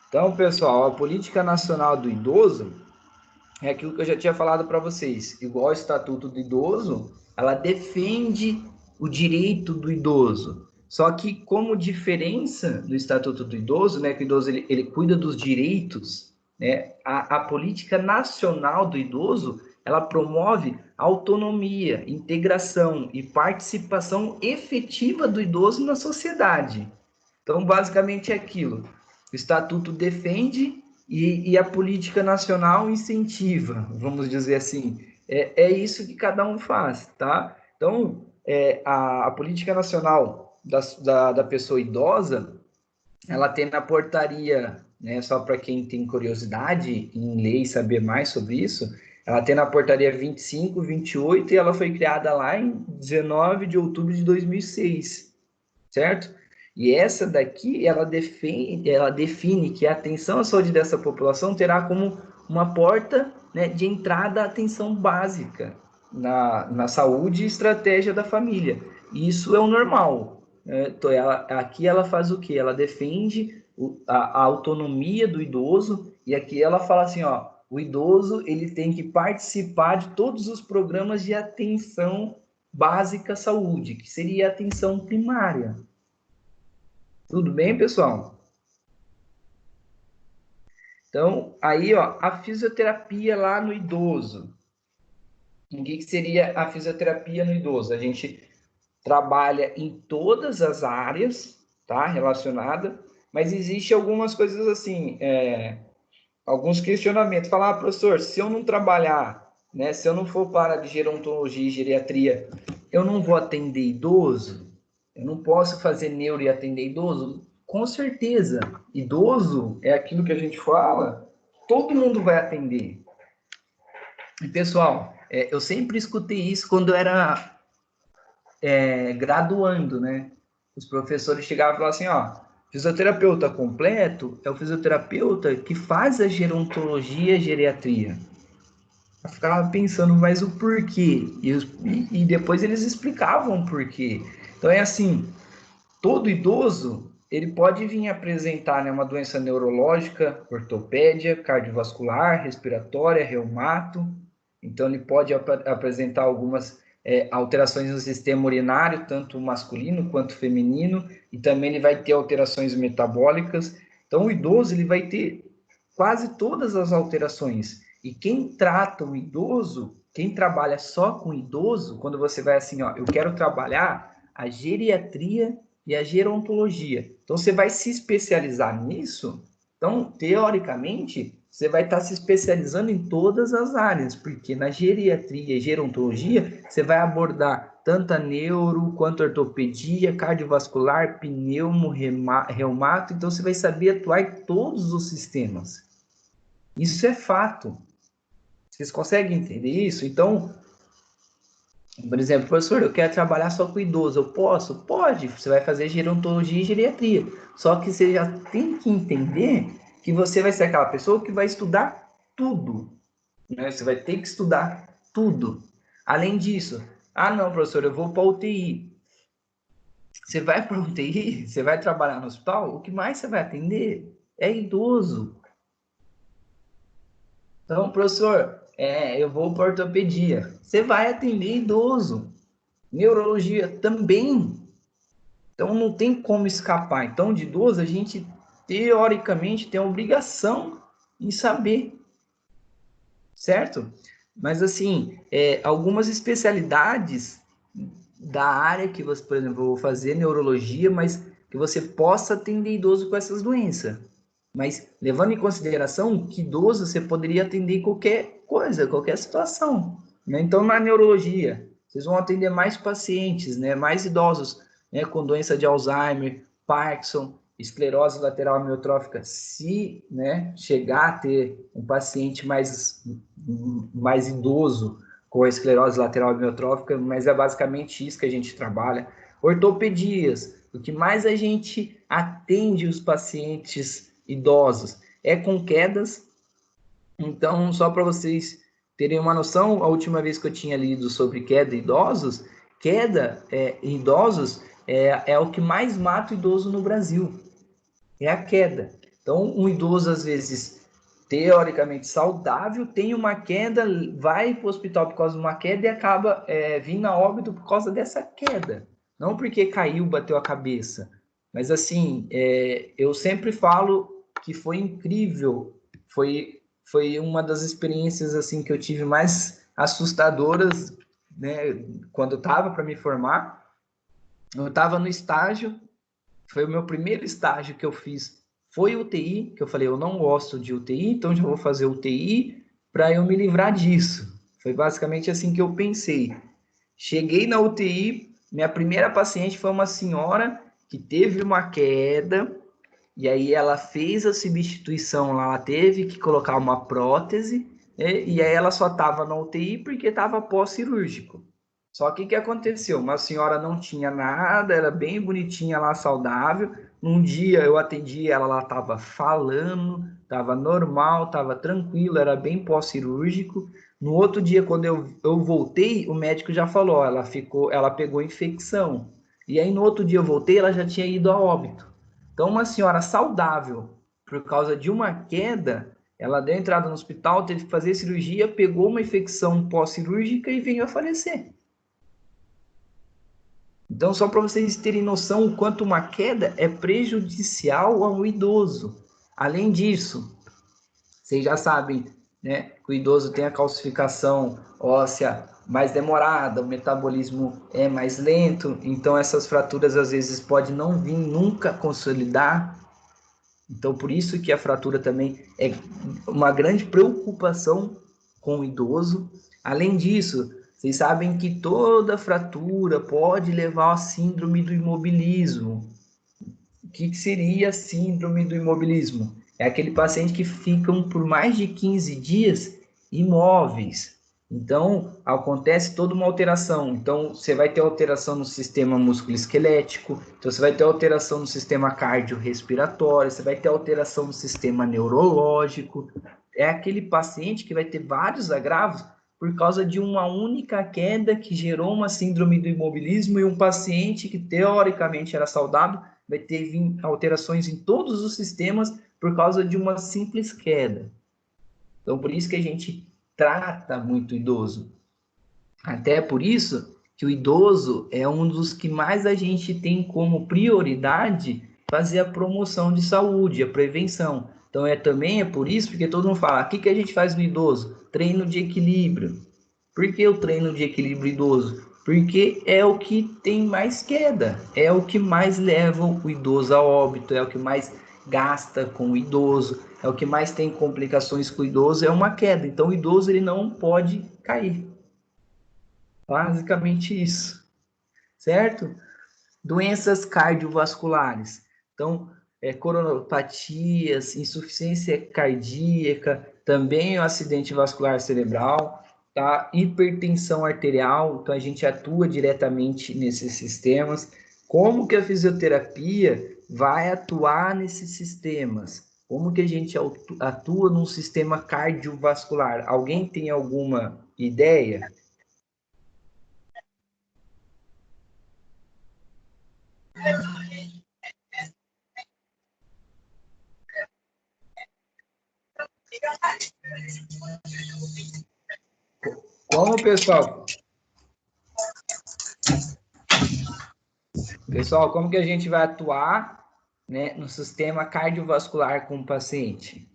Então, pessoal, a Política Nacional do Idoso é aquilo que eu já tinha falado para vocês. Igual ao Estatuto do Idoso, ela defende o direito do idoso. Só que, como diferença do Estatuto do Idoso, né, que o idoso ele cuida dos direitos, né, a Política Nacional do Idoso, ela promove autonomia, integração e participação efetiva do idoso na sociedade. Então, basicamente é aquilo. O Estatuto defende e a política nacional incentiva, vamos dizer assim. É isso que cada um faz, tá? Então, a política nacional da pessoa idosa, ela tem na portaria, né, só para quem tem curiosidade em ler e saber mais sobre isso, ela tem na portaria 2528 e ela foi criada lá em 19 de outubro de 2006, certo? E essa daqui, ela define que a atenção à saúde dessa população terá como uma porta, né, de entrada à atenção básica na saúde e estratégia da família. Isso é o normal. Então, aqui ela faz o quê? Ela defende a autonomia do idoso E aqui ela fala assim, ó, o idoso ele tem que participar de todos os programas de atenção básica à saúde, que seria a atenção primária. Tudo bem, pessoal? Então, aí, ó, a fisioterapia lá no idoso. O que seria a fisioterapia no idoso? A gente trabalha em todas as áreas, tá, relacionada, mas existe algumas coisas assim, alguns questionamentos. Falar, professor, se eu não trabalhar, né, se eu não for para de gerontologia e geriatria, eu não vou atender idoso? Eu não posso fazer neuro e atender idoso? Com certeza. Idoso é aquilo que a gente fala, todo mundo vai atender. E, pessoal, eu sempre escutei isso quando eu era graduando, né? Os professores chegavam e falavam assim, ó, fisioterapeuta completo é o fisioterapeuta que faz a gerontologia e geriatria. Eu ficava pensando, mas o porquê? E depois eles explicavam o porquê. Então é assim, todo idoso, ele pode vir apresentar, né, uma doença neurológica, ortopédia, cardiovascular, respiratória, reumato. Então ele pode apresentar algumas alterações no sistema urinário, tanto masculino quanto feminino, e também ele vai ter alterações metabólicas. Então o idoso ele vai ter quase todas as alterações. E quem trata o idoso, quem trabalha só com idoso, quando você vai assim, ó, eu quero trabalhar a geriatria e a gerontologia. Então, você vai se especializar nisso. Então, teoricamente, você vai estar se especializando em todas as áreas, porque na geriatria e gerontologia, você vai abordar tanto a neuro, quanto a ortopedia, cardiovascular, pneumo, reumato. Então, você vai saber atuar em todos os sistemas. Isso é fato. Vocês conseguem entender isso? Então, por exemplo, professor, eu quero trabalhar só com idoso. Eu posso? Pode. Você vai fazer gerontologia e geriatria. Só que você já tem que entender que você vai ser aquela pessoa que vai estudar tudo. Né? Você vai ter que estudar tudo. Além disso, não, professor, eu vou para UTI. Você vai para UTI, você vai trabalhar no hospital, o que mais você vai atender é idoso. Então, professor, eu vou para ortopedia. Você vai atender idoso. Neurologia também. Então, não tem como escapar. Então, de idoso, a gente, teoricamente, tem a obrigação em saber. Certo? Mas, assim, algumas especialidades da área que você, por exemplo, eu vou fazer neurologia, mas que você possa atender idoso com essas doenças. Mas levando em consideração que idoso você poderia atender qualquer coisa, qualquer situação. Né? Então, na neurologia, vocês vão atender mais pacientes, né? Mais idosos, né? Com doença de Alzheimer, Parkinson, esclerose lateral amiotrófica. Se, né, chegar a ter um paciente mais idoso com a esclerose lateral amiotrófica, mas é basicamente isso que a gente trabalha. Ortopedias, o que mais a gente atende os pacientes idosos é com quedas. Então, só para vocês terem uma noção, a última vez que eu tinha lido sobre queda em idosos, em idosos é o que mais mata o idoso no Brasil, é a queda. Então, um idoso, às vezes, teoricamente saudável, tem uma queda, vai para o hospital por causa de uma queda e acaba vindo a óbito por causa dessa queda. Não porque caiu, bateu a cabeça. Mas, assim, eu sempre falo que foi incrível, foi uma das experiências assim que eu tive mais assustadoras, né, quando eu estava para me formar. Eu estava no estágio, foi o meu primeiro estágio que eu fiz, foi UTI, que eu falei, eu não gosto de UTI, então já vou fazer UTI para eu me livrar disso. Foi basicamente assim que eu pensei. Cheguei na UTI, minha primeira paciente foi uma senhora que teve uma queda, e aí ela fez a substituição lá, ela teve que colocar uma prótese, né? E aí ela só estava na UTI porque estava pós-cirúrgico. Só que o que aconteceu? Uma senhora não tinha nada, era bem bonitinha lá, saudável. Um dia eu atendi ela, ela estava falando, estava normal, estava tranquilo, era bem pós-cirúrgico. No outro dia, quando eu voltei, o médico já falou, ela pegou infecção. E aí no outro dia eu voltei, ela já tinha ido a óbito. Então, uma senhora saudável, por causa de uma queda, Ela deu entrada no hospital, teve que fazer cirurgia, pegou uma infecção pós-cirúrgica e veio a falecer. Então, só para vocês terem noção o quanto uma queda é prejudicial ao idoso. Além disso, vocês já sabem, né, que o idoso tem a calcificação óssea mais demorada, o metabolismo é mais lento, então essas fraturas às vezes podem não vir nunca consolidar. Então, por isso que a fratura também é uma grande preocupação com o idoso. Além disso, vocês sabem que toda fratura pode levar à síndrome do imobilismo. O que seria a síndrome do imobilismo? É aquele paciente que ficam por mais de 15 dias imóveis. Então, acontece toda uma alteração. Então, você vai ter alteração no sistema musculoesquelético, então você vai ter alteração no sistema cardiorrespiratório, você vai ter alteração no sistema neurológico. É aquele paciente que vai ter vários agravos por causa de uma única queda que gerou uma síndrome do imobilismo, e um paciente que teoricamente era saudável vai ter alterações em todos os sistemas por causa de uma simples queda. Então, por isso que a gente trata muito o idoso. Até por isso que o idoso é um dos que mais a gente tem como prioridade fazer a promoção de saúde, a prevenção. Então, também é por isso, porque todo mundo fala, o que a gente faz no idoso? Treino de equilíbrio. Por que o treino de equilíbrio idoso? Porque é o que tem mais queda, é o que mais leva o idoso a óbito, é o que mais gasta com o idoso, é o que mais tem complicações com o idoso, é uma queda. Então, o idoso ele não pode cair. Basicamente isso, certo? Doenças cardiovasculares. Então, coronopatias, insuficiência cardíaca, também o acidente vascular cerebral, tá? Hipertensão arterial, então a gente atua diretamente nesses sistemas. Como que a fisioterapia vai atuar nesses sistemas? Como que a gente atua num sistema cardiovascular? Alguém tem alguma ideia? Como, pessoal? Pessoal, como que a gente vai atuar, né, no sistema cardiovascular com o paciente?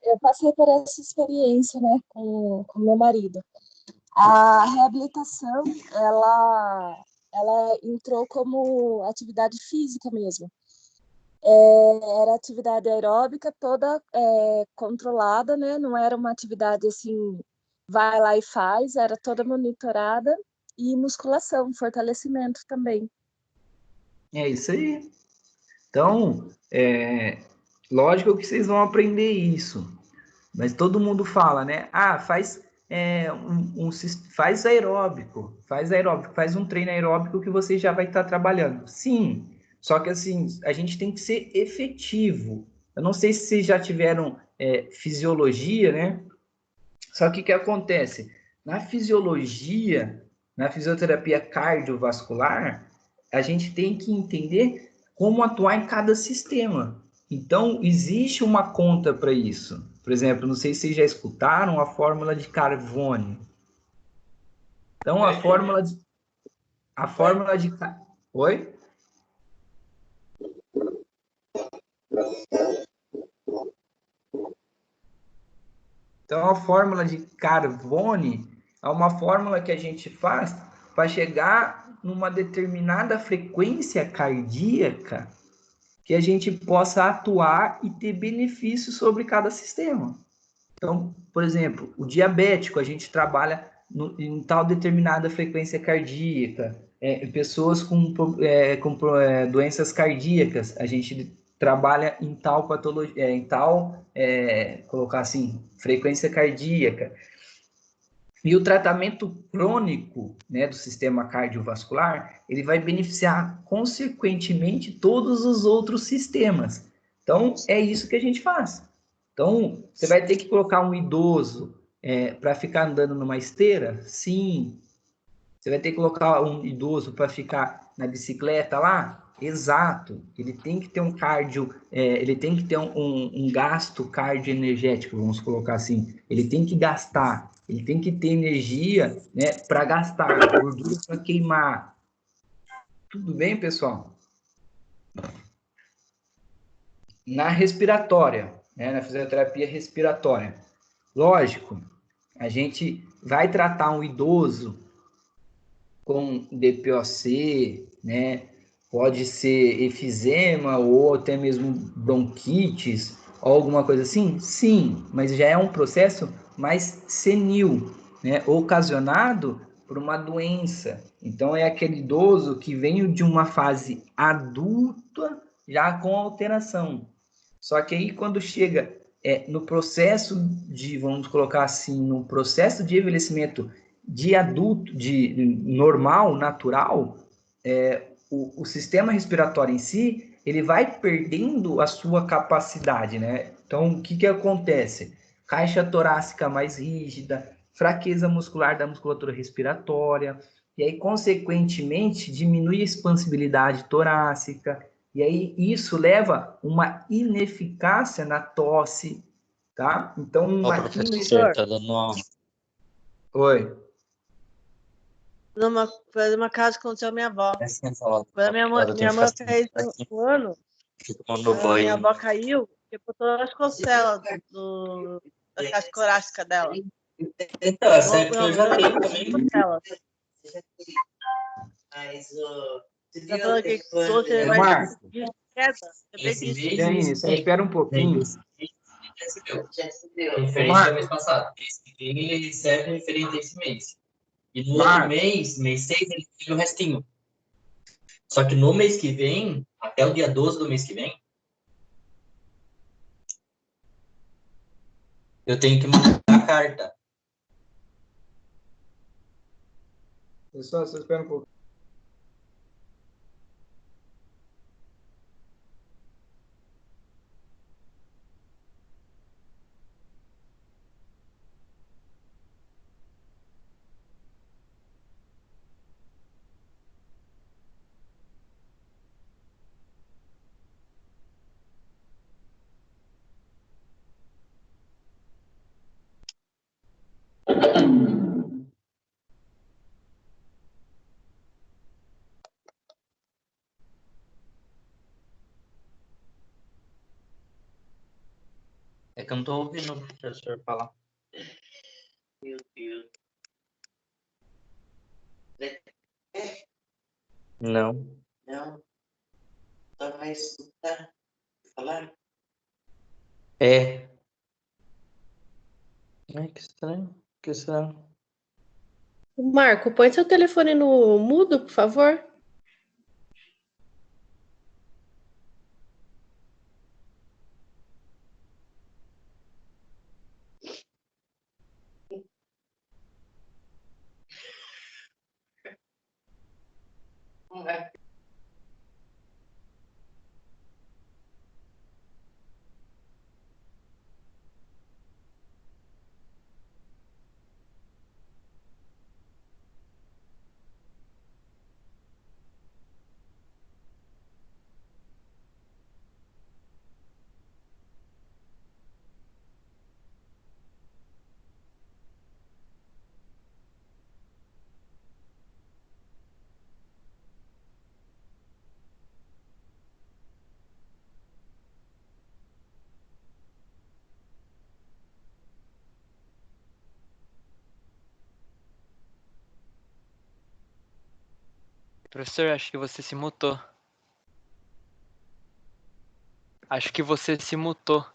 Eu passei por essa experiência, né, com meu marido. A reabilitação, ela entrou como atividade física mesmo. Era atividade aeróbica toda controlada, né? Não era uma atividade assim, vai lá e faz, era toda monitorada, e musculação, fortalecimento também. É isso aí. Então, lógico que vocês vão aprender isso, mas todo mundo fala, né? Ah, faz faz aeróbico, faz um treino aeróbico que você já vai estar trabalhando. Sim, só que assim, a gente tem que ser efetivo. Eu não sei se vocês já tiveram fisiologia, né? Só que o que acontece? Na fisiologia, na fisioterapia cardiovascular, a gente tem que entender como atuar em cada sistema. Então, existe uma conta para isso. Por exemplo, não sei se vocês já escutaram a fórmula de Carbone. Então, a fórmula de... Oi? Então, a fórmula de Carbone é uma fórmula que a gente faz para chegar numa determinada frequência cardíaca que a gente possa atuar e ter benefício sobre cada sistema. Então, por exemplo, o diabético, a gente trabalha em tal determinada frequência cardíaca. Pessoas com doenças cardíacas, a gente trabalha em tal patologia, colocar assim, frequência cardíaca. E o tratamento crônico, né, do sistema cardiovascular, ele vai beneficiar consequentemente todos os outros sistemas. Então, é isso que a gente faz. Então, você vai ter que colocar um idoso para ficar andando numa esteira? Sim. Você vai ter que colocar um idoso para ficar na bicicleta lá? Exato. Ele tem que ter um cardio, ele tem que ter um gasto cardioenergético, vamos colocar assim. Ele tem que gastar, ele tem que ter energia, né, para gastar, gordura para queimar. Tudo bem, pessoal? Na respiratória, né, na fisioterapia respiratória. Lógico, a gente vai tratar um idoso com DPOC, né? Pode ser efizema ou até mesmo bronquites ou alguma coisa assim? Sim, mas já é um processo mais senil, né? Ocasionado por uma doença. Então é aquele idoso que vem de uma fase adulta já com alteração. Só que aí quando chega no processo de, vamos colocar assim, no processo de envelhecimento de adulto, de normal, natural, o sistema respiratório em si, ele vai perdendo a sua capacidade, né? Então, o que que acontece? Caixa torácica mais rígida, fraqueza muscular da musculatura respiratória, e aí, consequentemente, diminui a expansibilidade torácica, e aí isso leva uma ineficácia na tosse, tá? Então, Ó, uma professor, tá dando uma... Oi. Foi uma casa que aconteceu a minha avó. Quando minha mãe fez um ano, minha avó caiu e botou as costelas da caixa torácica dela. Então, essa época eu já tenho também. Mas tá falando que você vai de queda? Você espera um pouquinho. Já recebeu. Referente ao mês passado. Esse ele recebe referente a esse mês. E no outro mês 6, ele tira o restinho. Só que no mês que vem, até o dia 12 do mês que vem, eu tenho que mandar a carta. Pessoal, você espera um pouco. É que eu não tô ouvindo o professor falar. Meu Deus. Não. Não. Só vai escutar falar? É. Ai, que estranho. Que estranho. Marco, põe seu telefone no mudo, por favor. Professor, acho que você se mutou. Acho que você se mutou.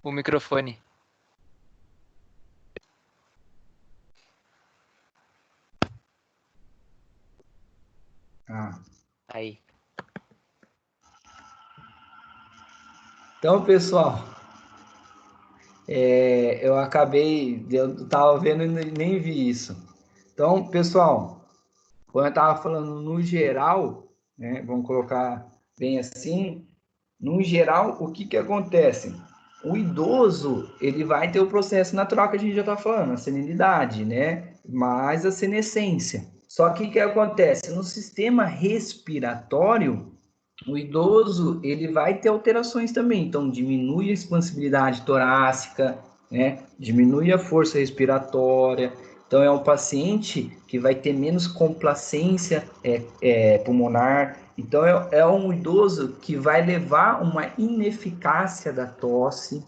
O microfone. Aí. Então, pessoal, eu tava vendo e nem vi isso. Então, pessoal, quando eu tava falando no geral, né, vamos colocar bem assim, no geral, o que que acontece? O idoso, ele vai ter o processo natural que a gente já tá falando, a senilidade, né, mais a senescência. Só que o que acontece? No sistema respiratório, o idoso ele vai ter alterações também. Então, diminui a expansibilidade torácica, né? Diminui a força respiratória. Então, é um paciente que vai ter menos complacência pulmonar. Então, é um idoso que vai levar uma ineficácia da tosse.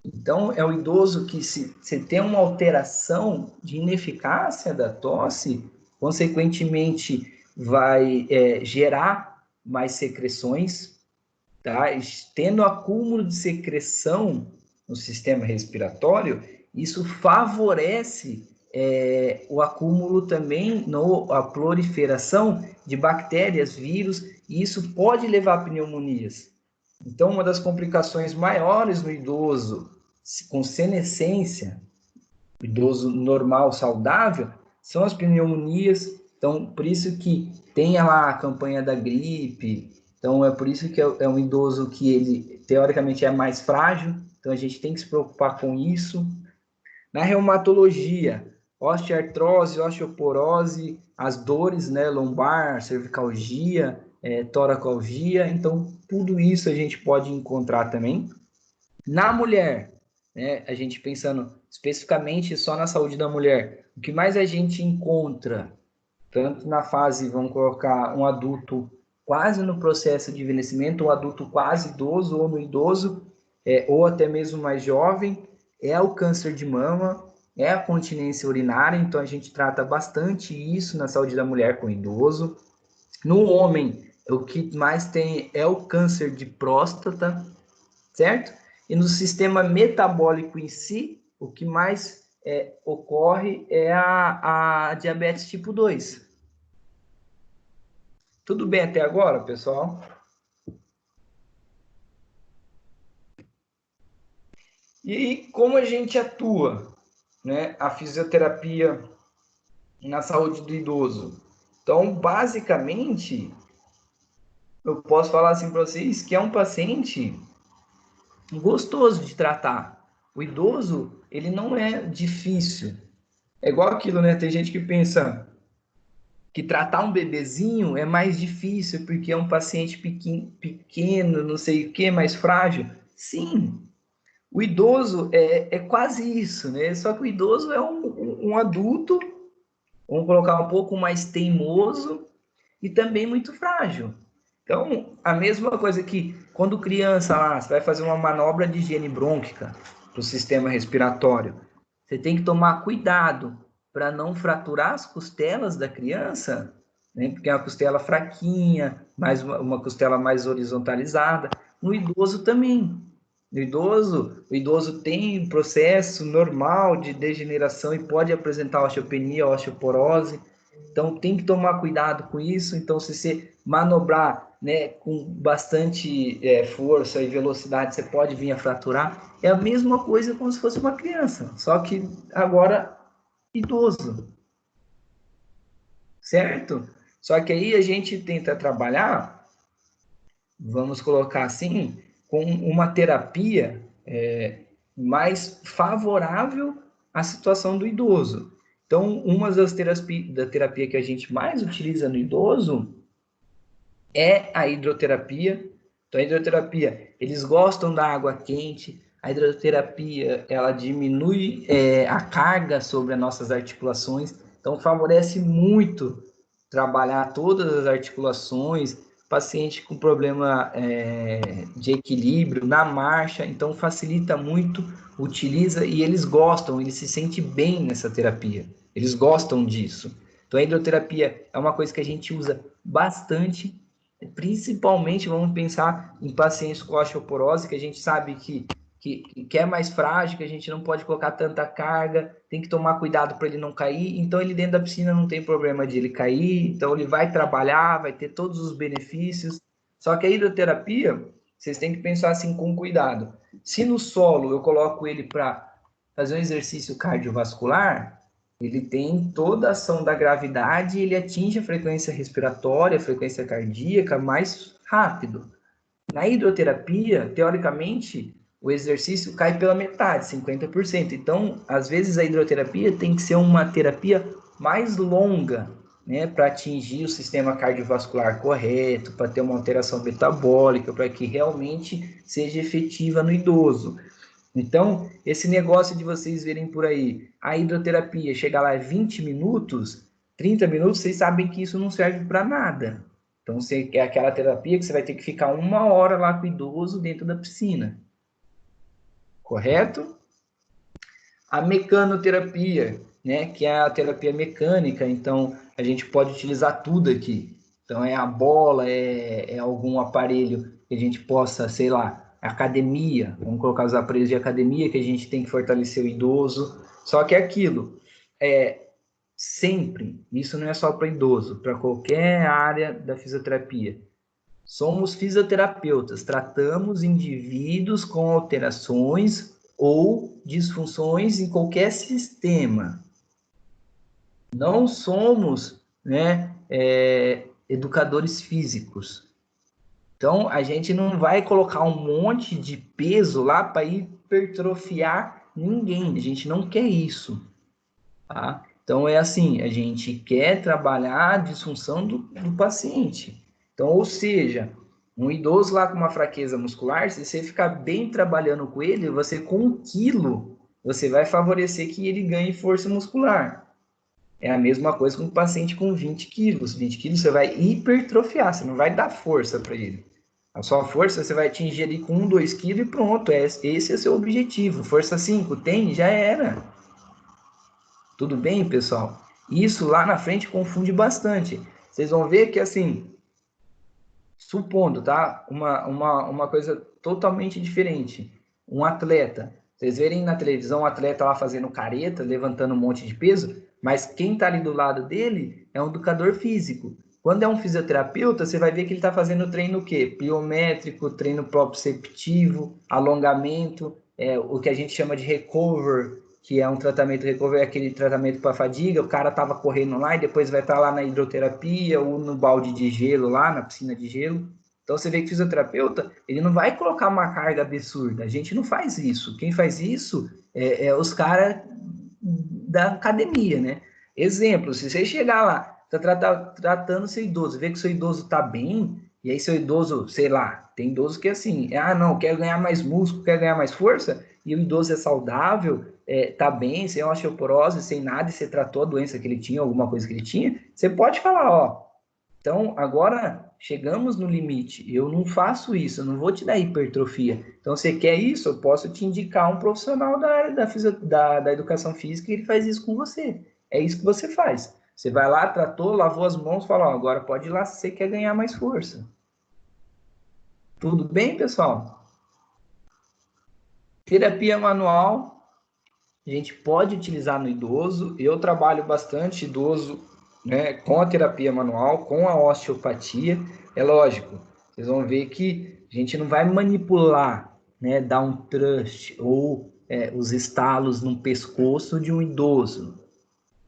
Então, é o idoso que, se tem uma alteração de ineficácia da tosse, consequentemente, vai gerar mais secreções, tá? Tendo acúmulo de secreção no sistema respiratório, isso favorece o acúmulo também, a proliferação de bactérias, vírus, e isso pode levar a pneumonias. Então, uma das complicações maiores no idoso com senescência, idoso normal, saudável, são as pneumonias. Então, por isso que tem lá a campanha da gripe. Então, é por isso que é um idoso que ele, teoricamente, é mais frágil. Então, a gente tem que se preocupar com isso. Na reumatologia, osteoartrose, osteoporose, as dores, né, lombar, cervicalgia, toracalgia. Então, tudo isso a gente pode encontrar também. Na mulher, né, a gente pensando especificamente só na saúde da mulher, o que mais a gente encontra, tanto na fase, vamos colocar um adulto quase no processo de envelhecimento, um adulto quase idoso ou no idoso, ou até mesmo mais jovem, é o câncer de mama, é a continência urinária. Então a gente trata bastante isso na saúde da mulher com o idoso. No homem, o que mais tem é o câncer de próstata, certo? E no sistema metabólico em si, o que mais ocorre é a diabetes tipo 2. Tudo bem até agora, pessoal? E como a gente atua, né, a fisioterapia na saúde do idoso? Então, basicamente, eu posso falar assim para vocês que é um paciente gostoso de tratar. O idoso, ele não é difícil. É igual aquilo, né? Tem gente que pensa que tratar um bebezinho é mais difícil porque é um paciente pequeno, não sei o que, mais frágil. Sim, o idoso é quase isso, né? Só que o idoso é um adulto, vamos colocar um pouco mais teimoso e também muito frágil. Então, a mesma coisa que quando criança lá, você vai fazer uma manobra de higiene brônquica para o sistema respiratório, você tem que tomar cuidado para não fraturar as costelas da criança, né? Porque é uma costela fraquinha, mais uma costela mais horizontalizada. No idoso também. No idoso, o idoso tem um processo normal de degeneração e pode apresentar osteopenia, osteoporose. Então, tem que tomar cuidado com isso. Então, se você manobrar, né, com bastante força e velocidade, você pode vir a fraturar. É a mesma coisa como se fosse uma criança, só que agora idoso. Certo? Só que aí a gente tenta trabalhar, vamos colocar assim, com uma terapia mais favorável à situação do idoso. Então, uma das terapia que a gente mais utiliza no idoso é a hidroterapia. Então, a hidroterapia, eles gostam da água quente. A hidroterapia, ela diminui a carga sobre as nossas articulações. Então, favorece muito trabalhar todas as articulações. Paciente com problema de equilíbrio na marcha, então facilita muito, utiliza e eles gostam, eles se sentem bem nessa terapia. Eles gostam disso. Então, a hidroterapia é uma coisa que a gente usa bastante, principalmente vamos pensar em pacientes com osteoporose, que a gente sabe que é mais frágil, que a gente não pode colocar tanta carga, tem que tomar cuidado para ele não cair. Então, ele dentro da piscina não tem problema de ele cair, então ele vai trabalhar, vai ter todos os benefícios. Só que a hidroterapia, vocês têm que pensar assim com cuidado. Se no solo eu coloco ele para fazer um exercício cardiovascular, ele tem toda a ação da gravidade e ele atinge a frequência respiratória, a frequência cardíaca mais rápido. Na hidroterapia, teoricamente, o exercício cai pela metade, 50%. Então, às vezes, a hidroterapia tem que ser uma terapia mais longa. né, para atingir o sistema cardiovascular correto, para ter uma alteração metabólica, para que realmente seja efetiva no idoso. Então, esse negócio de vocês verem por aí, a hidroterapia chegar lá 20 minutos, 30 minutos, vocês sabem que isso não serve para nada. Então, você quer aquela terapia que você vai ter que ficar 1 hora lá com o idoso dentro da piscina. Correto? A mecanoterapia, né, que é a terapia mecânica, então a gente pode utilizar tudo aqui. Então, é a bola, é algum aparelho que a gente possa, sei lá, academia, vamos colocar os aparelhos de academia que a gente tem que fortalecer o idoso. Só que é aquilo, sempre, isso não é só para idoso, para qualquer área da fisioterapia. Somos fisioterapeutas, tratamos indivíduos com alterações ou disfunções em qualquer sistema. Não somos, né, educadores físicos. Então, a gente não vai colocar um monte de peso lá para hipertrofiar ninguém. A gente não quer isso. Tá? Então, é assim, a gente quer trabalhar a disfunção do paciente. Então, ou seja, um idoso lá com uma fraqueza muscular, se você ficar bem trabalhando com ele, você com 1 quilo, você vai favorecer que ele ganhe força muscular. É a mesma coisa com um paciente com 20 quilos. 20 quilos você vai hipertrofiar, você não vai dar força para ele. A sua força você vai atingir ali com 1, 2 quilos e pronto. Esse é o seu objetivo. Força 5, tem? Já era. Tudo bem, pessoal? Isso lá na frente confunde bastante. Vocês vão ver que, assim, supondo, tá? Uma coisa totalmente diferente. Um atleta. Vocês verem na televisão um atleta lá fazendo careta, levantando um monte de peso, mas quem está ali do lado dele é um educador físico. Quando é um fisioterapeuta, você vai ver que ele está fazendo treino o quê? Pliométrico, treino proprioceptivo, alongamento, o que a gente chama de recover, que é um tratamento recover, aquele tratamento para fadiga, o cara estava correndo lá e depois vai estar lá na hidroterapia ou no balde de gelo lá, na piscina de gelo. Então você vê que o fisioterapeuta, ele não vai colocar uma carga absurda, a gente não faz isso. Quem faz isso é os caras da academia, né? Exemplo, se você chegar lá, tá tratando seu idoso, vê que seu idoso tá bem, e aí seu idoso, sei lá, tem idoso que é assim, não, quero ganhar mais músculo, quero ganhar mais força, e o idoso é saudável, tá bem, sem osteoporose, sem nada, e você tratou a doença que ele tinha, alguma coisa que ele tinha, você pode falar, ó, então agora chegamos no limite, eu não faço isso, eu não vou te dar hipertrofia. Então você quer isso, eu posso te indicar um profissional da área da educação física e ele faz isso com você. É isso que você faz. Você vai lá, tratou, lavou as mãos, fala, ó, agora pode ir lá se você quer ganhar mais força. Tudo bem, pessoal? Terapia manual, a gente pode utilizar no idoso. Eu trabalho bastante idoso, né, com a terapia manual, com a osteopatia. É lógico, vocês vão ver que a gente não vai manipular, né, dar um thrust ou os estalos no pescoço de um idoso,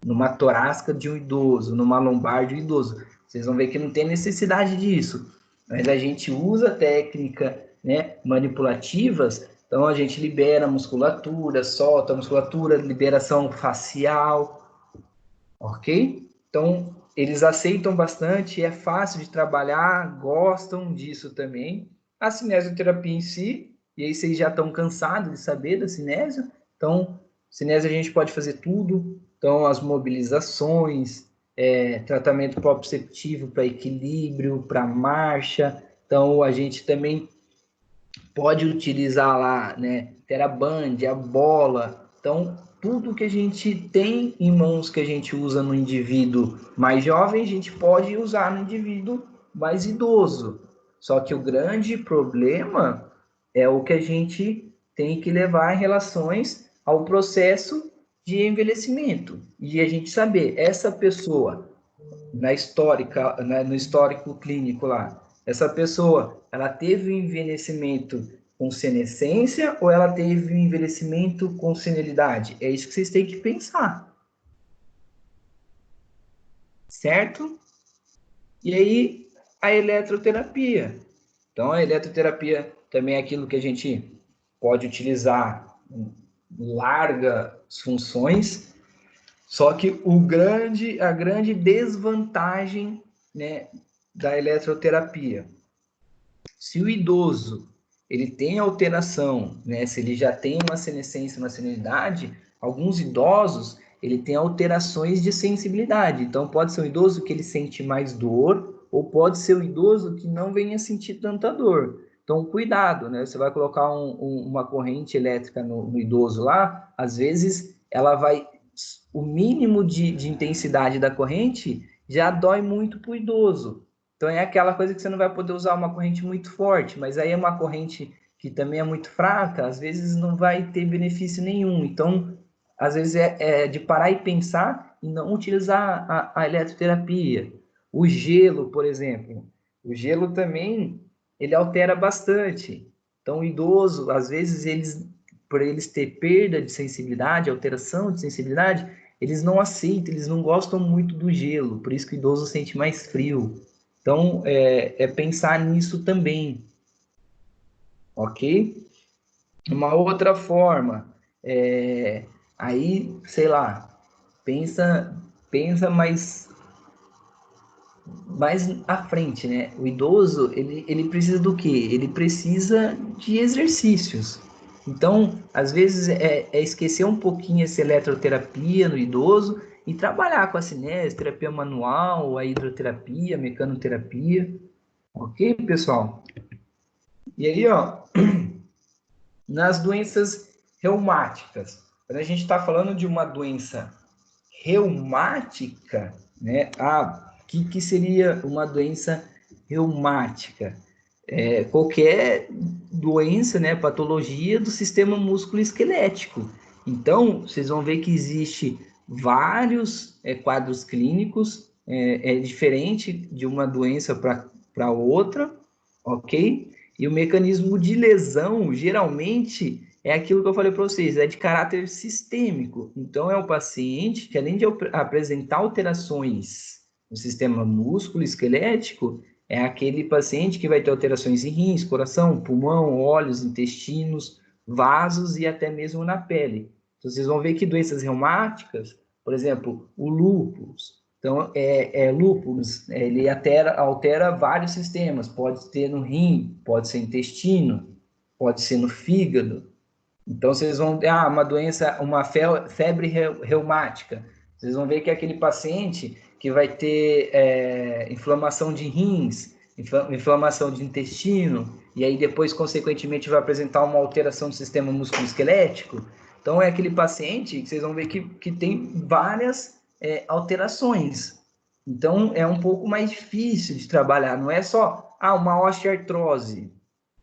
numa torácica de um idoso, numa lombar de um idoso. Vocês vão ver que não tem necessidade disso. Mas a gente usa técnica, né, manipulativas, então a gente libera a musculatura, solta a musculatura, liberação facial, ok? Então, eles aceitam bastante, é fácil de trabalhar, gostam disso também. A cinesioterapia em si, e aí vocês já estão cansados de saber da cinésio, então, cinésio a gente pode fazer tudo, então as mobilizações, tratamento proprioceptivo para equilíbrio, para marcha, então a gente também pode utilizar lá, né, TheraBand, a bola, então tudo que a gente tem em mãos que a gente usa no indivíduo mais jovem, a gente pode usar no indivíduo mais idoso. Só que o grande problema é o que a gente tem que levar em relações ao processo de envelhecimento. E a gente saber, essa pessoa, no histórico clínico lá, essa pessoa, ela teve um envelhecimento com senescência ou ela teve um envelhecimento com senilidade? É isso que vocês têm que pensar. Certo? E aí, a eletroterapia. Então, a eletroterapia também é aquilo que a gente pode utilizar em largas funções. Só que a grande desvantagem, né, da eletroterapia, se o idoso ele tem alteração, né, se ele já tem uma senescência, uma senilidade, alguns idosos ele tem alterações de sensibilidade. Então pode ser um idoso que ele sente mais dor, ou pode ser um idoso que não venha sentir tanta dor. Então cuidado, né? Você vai colocar uma corrente elétrica no idoso lá, às vezes ela vai, o mínimo de intensidade da corrente já dói muito para o idoso. Então é aquela coisa que você não vai poder usar uma corrente muito forte, mas aí é uma corrente que também é muito fraca, às vezes não vai ter benefício nenhum. Então, às vezes é de parar e pensar em não utilizar a eletroterapia. O gelo, por exemplo. O gelo também, ele altera bastante. Então, o idoso, às vezes, por eles ter perda de sensibilidade, alteração de sensibilidade, eles não aceitam, eles não gostam muito do gelo, por isso que o idoso sente mais frio. Então, é pensar nisso também, ok? Uma outra forma, aí, sei lá, pensa mais à frente, né? O idoso, ele precisa do quê? Ele precisa de exercícios. Então, às vezes, esquecer um pouquinho essa eletroterapia no idoso e trabalhar com a cinese, terapia manual, a hidroterapia, a mecanoterapia. Ok, pessoal? E aí, ó, nas doenças reumáticas, quando a gente está falando de uma doença reumática, né? O que seria uma doença reumática? Qualquer doença, né, patologia do sistema músculo-esquelético. Então, vocês vão ver que existe vários quadros clínicos, diferente de uma doença para outra, ok? E o mecanismo de lesão, geralmente, é aquilo que eu falei para vocês, é de caráter sistêmico. Então, é o paciente que, além de apresentar alterações no sistema músculo-esquelético, é aquele paciente que vai ter alterações em rins, coração, pulmão, olhos, intestinos, vasos e até mesmo na pele. Então, vocês vão ver que doenças reumáticas, por exemplo, o lúpus. Então, lúpus, ele altera vários sistemas. Pode ter no rim, pode ser intestino, pode ser no fígado. Então, vocês vão ver uma doença, uma febre reumática. Vocês vão ver que é aquele paciente que vai ter inflamação de rins, inflamação de intestino, e aí depois, consequentemente, vai apresentar uma alteração do sistema musculoesquelético. Então, é aquele paciente que vocês vão ver que tem várias alterações. Então, é um pouco mais difícil de trabalhar. Não é só uma osteoartrose,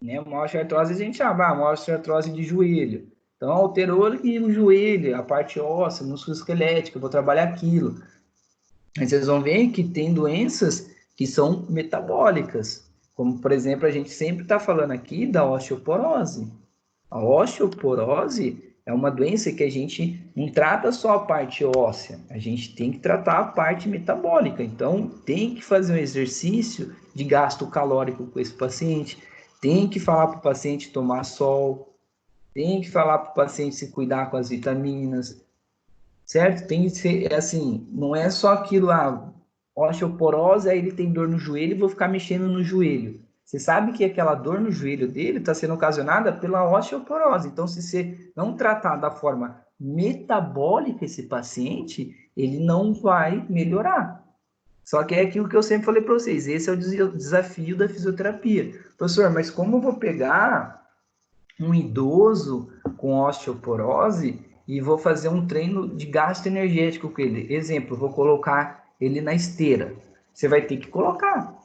né? Uma osteoartrose a gente chama uma osteoartrose de joelho. Então, alterou aqui o joelho, a parte óssea, músculo esquelético, eu vou trabalhar aquilo. Mas vocês vão ver que tem doenças que são metabólicas, como, por exemplo, a gente sempre está falando aqui da osteoporose. A osteoporose é uma doença que a gente não trata só a parte óssea, a gente tem que tratar a parte metabólica. Então, tem que fazer um exercício de gasto calórico com esse paciente, tem que falar para o paciente tomar sol, tem que falar para o paciente se cuidar com as vitaminas, certo? Tem que ser assim, não é só aquilo lá, osteoporose, aí ele tem dor no joelho e vou ficar mexendo no joelho. Você sabe que aquela dor no joelho dele está sendo ocasionada pela osteoporose. Então, se você não tratar da forma metabólica esse paciente, ele não vai melhorar. Só que é aquilo que eu sempre falei para vocês, esse é o desafio da fisioterapia. Professor, mas como eu vou pegar um idoso com osteoporose e vou fazer um treino de gasto energético com ele? Exemplo, vou colocar ele na esteira. Você vai ter que colocar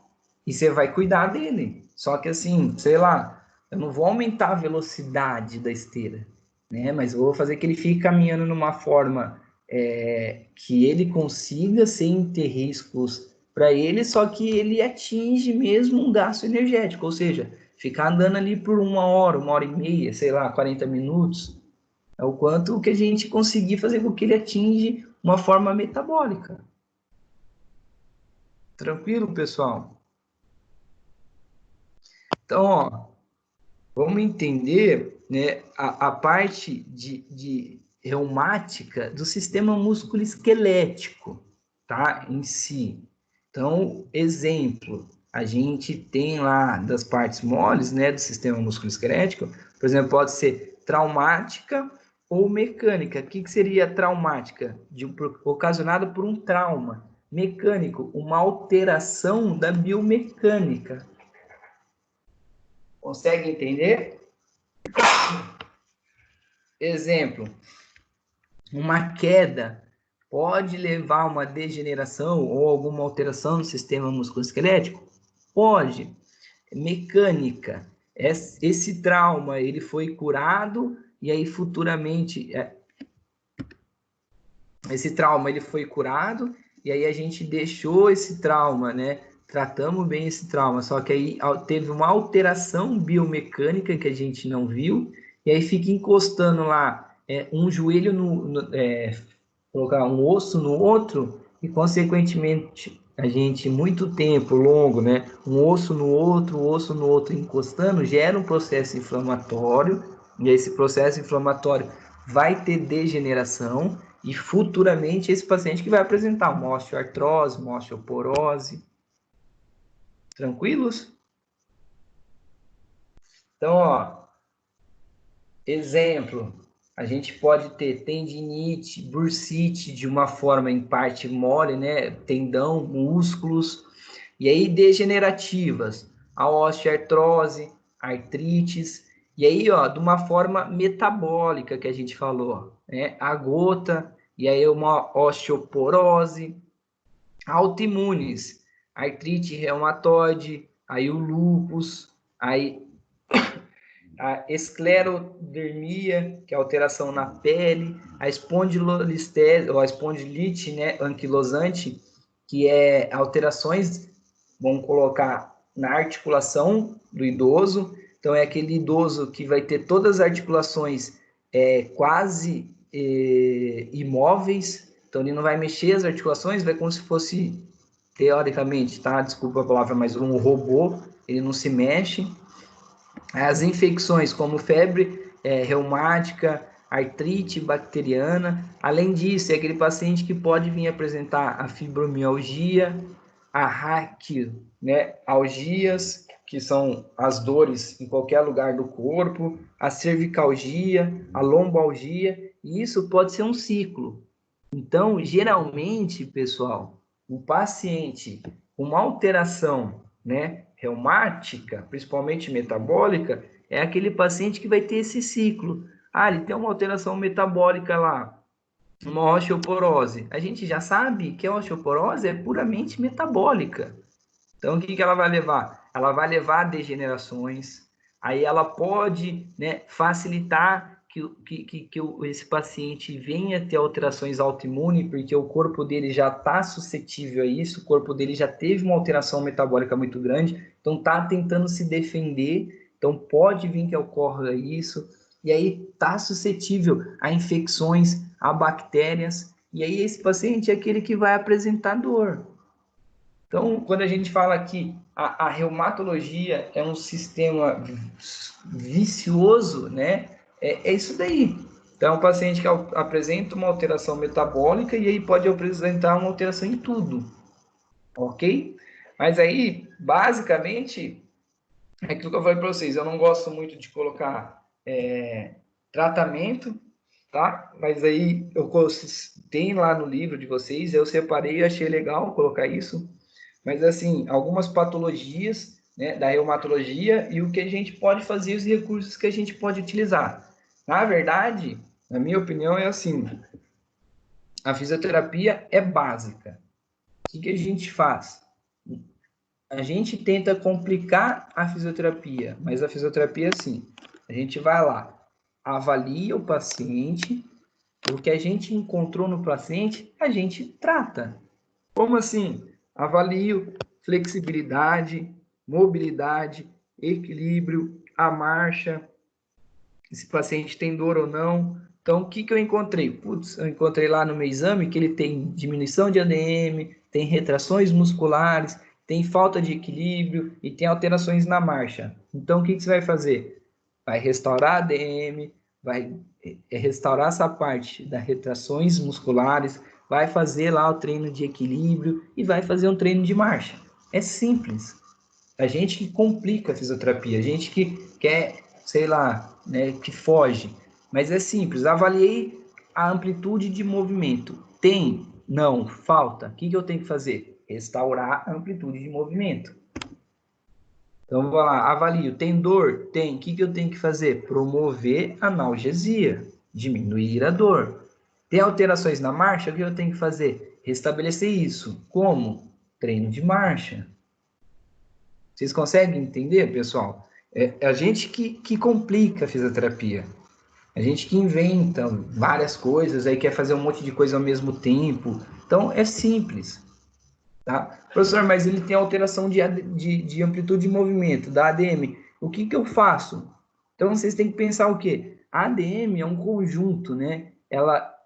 e você vai cuidar dele. Só que assim, sei lá, eu não vou aumentar a velocidade da esteira, né? Mas eu vou fazer que ele fique caminhando numa forma que ele consiga, sem ter riscos para ele, só que ele atinge mesmo um gasto energético, ou seja, ficar andando ali por 1 hora, 1 hora e meia, sei lá, 40 minutos, é o quanto que a gente conseguir fazer com que ele atinge uma forma metabólica. Tranquilo, pessoal? Então, ó, vamos entender, né, a parte de reumática do sistema musculoesquelético, tá? Em si. Então, exemplo, a gente tem lá das partes moles, né, do sistema musculoesquelético, por exemplo, pode ser traumática ou mecânica. O que seria traumática? Ocasionada por um trauma. Mecânico, uma alteração da biomecânica. Consegue entender? Exemplo, uma queda pode levar a uma degeneração ou alguma alteração no sistema musculoesquelético? Pode. Mecânica. Esse trauma, ele foi curado e aí futuramente... Esse trauma, ele foi curado e aí a gente deixou esse trauma, né? Tratamos bem esse trauma, só que aí teve uma alteração biomecânica que a gente não viu e aí fica encostando lá um joelho colocar um osso no outro e, consequentemente, a gente, muito tempo longo, né? Um osso no outro encostando, gera um processo inflamatório, e esse processo inflamatório vai ter degeneração, e futuramente esse paciente que vai apresentar uma osteoartrose, uma osteoporose. Tranquilos? Então, ó, exemplo, a gente pode ter tendinite, bursite de uma forma em parte mole, né? Tendão, músculos, e aí degenerativas, a osteoartrose, artrites, e aí, ó, de uma forma metabólica que a gente falou, né? A gota, e aí uma osteoporose, autoimunes, artrite reumatoide, aí o lúpus, aí a esclerodermia, que é alteração na pele, a espondilolistese, ou a espondilite, né, anquilosante, que é alterações, vamos colocar, na articulação do idoso. Então, é aquele idoso que vai ter todas as articulações quase imóveis, então ele não vai mexer as articulações, vai como se fosse, teoricamente, tá? Desculpa a palavra, mas um robô, ele não se mexe. As infecções como febre reumática, artrite bacteriana. Além disso, é aquele paciente que pode vir apresentar a fibromialgia, a raquio, né, algias, que são as dores em qualquer lugar do corpo, a cervicalgia, a lombalgia, e isso pode ser um ciclo. Então, geralmente, pessoal, o paciente com uma alteração, né, reumática, principalmente metabólica, é aquele paciente que vai ter esse ciclo. Ah, ele tem uma alteração metabólica lá, uma osteoporose. A gente já sabe que a osteoporose é puramente metabólica. Então, o que ela vai levar? Ela vai levar a degenerações, aí ela pode, né, facilitar que esse paciente venha ter alterações autoimunes, porque o corpo dele já está suscetível a isso, o corpo dele já teve uma alteração metabólica muito grande, então está tentando se defender, então pode vir que ocorra isso, e aí está suscetível a infecções, a bactérias, e aí esse paciente é aquele que vai apresentar dor. Então, quando a gente fala que a reumatologia é um sistema vicioso, né? É isso daí. Então, é um paciente que apresenta uma alteração metabólica e aí pode apresentar uma alteração em tudo, ok? Mas aí, basicamente, é aquilo que eu falei para vocês, eu não gosto muito de colocar tratamento, tá? Mas aí, tem lá no livro de vocês, eu separei e achei legal colocar isso. Mas, assim, algumas patologias, né, da reumatologia e o que a gente pode fazer, os recursos que a gente pode utilizar. Na verdade, na minha opinião, é assim, a fisioterapia é básica. O que a gente faz? A gente tenta complicar a fisioterapia, mas a fisioterapia é assim, a gente vai lá, avalia o paciente, o que a gente encontrou no paciente, a gente trata. Como assim? Avalio flexibilidade, mobilidade, equilíbrio, a marcha, esse paciente tem dor ou não. Então, o que eu encontrei? Putz, eu encontrei lá no meu exame que ele tem diminuição de ADM, tem retrações musculares, tem falta de equilíbrio e tem alterações na marcha. Então, o que você vai fazer? Vai restaurar a ADM, vai restaurar essa parte das retrações musculares, vai fazer lá o treino de equilíbrio e vai fazer um treino de marcha. É simples. A gente que complica a fisioterapia, a gente que quer, sei lá, né, que foge. Mas é simples. Avaliei a amplitude de movimento. Tem? Não. Falta. O que eu tenho que fazer? Restaurar a amplitude de movimento. Então, vou lá. Avalio. Tem dor? Tem. O que eu tenho que fazer? Promover analgesia. Diminuir a dor. Tem alterações na marcha? O que eu tenho que fazer? Restabelecer isso. Como? Treino de marcha. Vocês conseguem entender, pessoal? É a gente que complica a fisioterapia. A gente que inventa várias coisas, aí quer fazer um monte de coisa ao mesmo tempo. Então, é simples. Tá? Professor, mas ele tem alteração de amplitude de movimento, da ADM. O que eu faço? Então, vocês têm que pensar o quê? A ADM é um conjunto, né?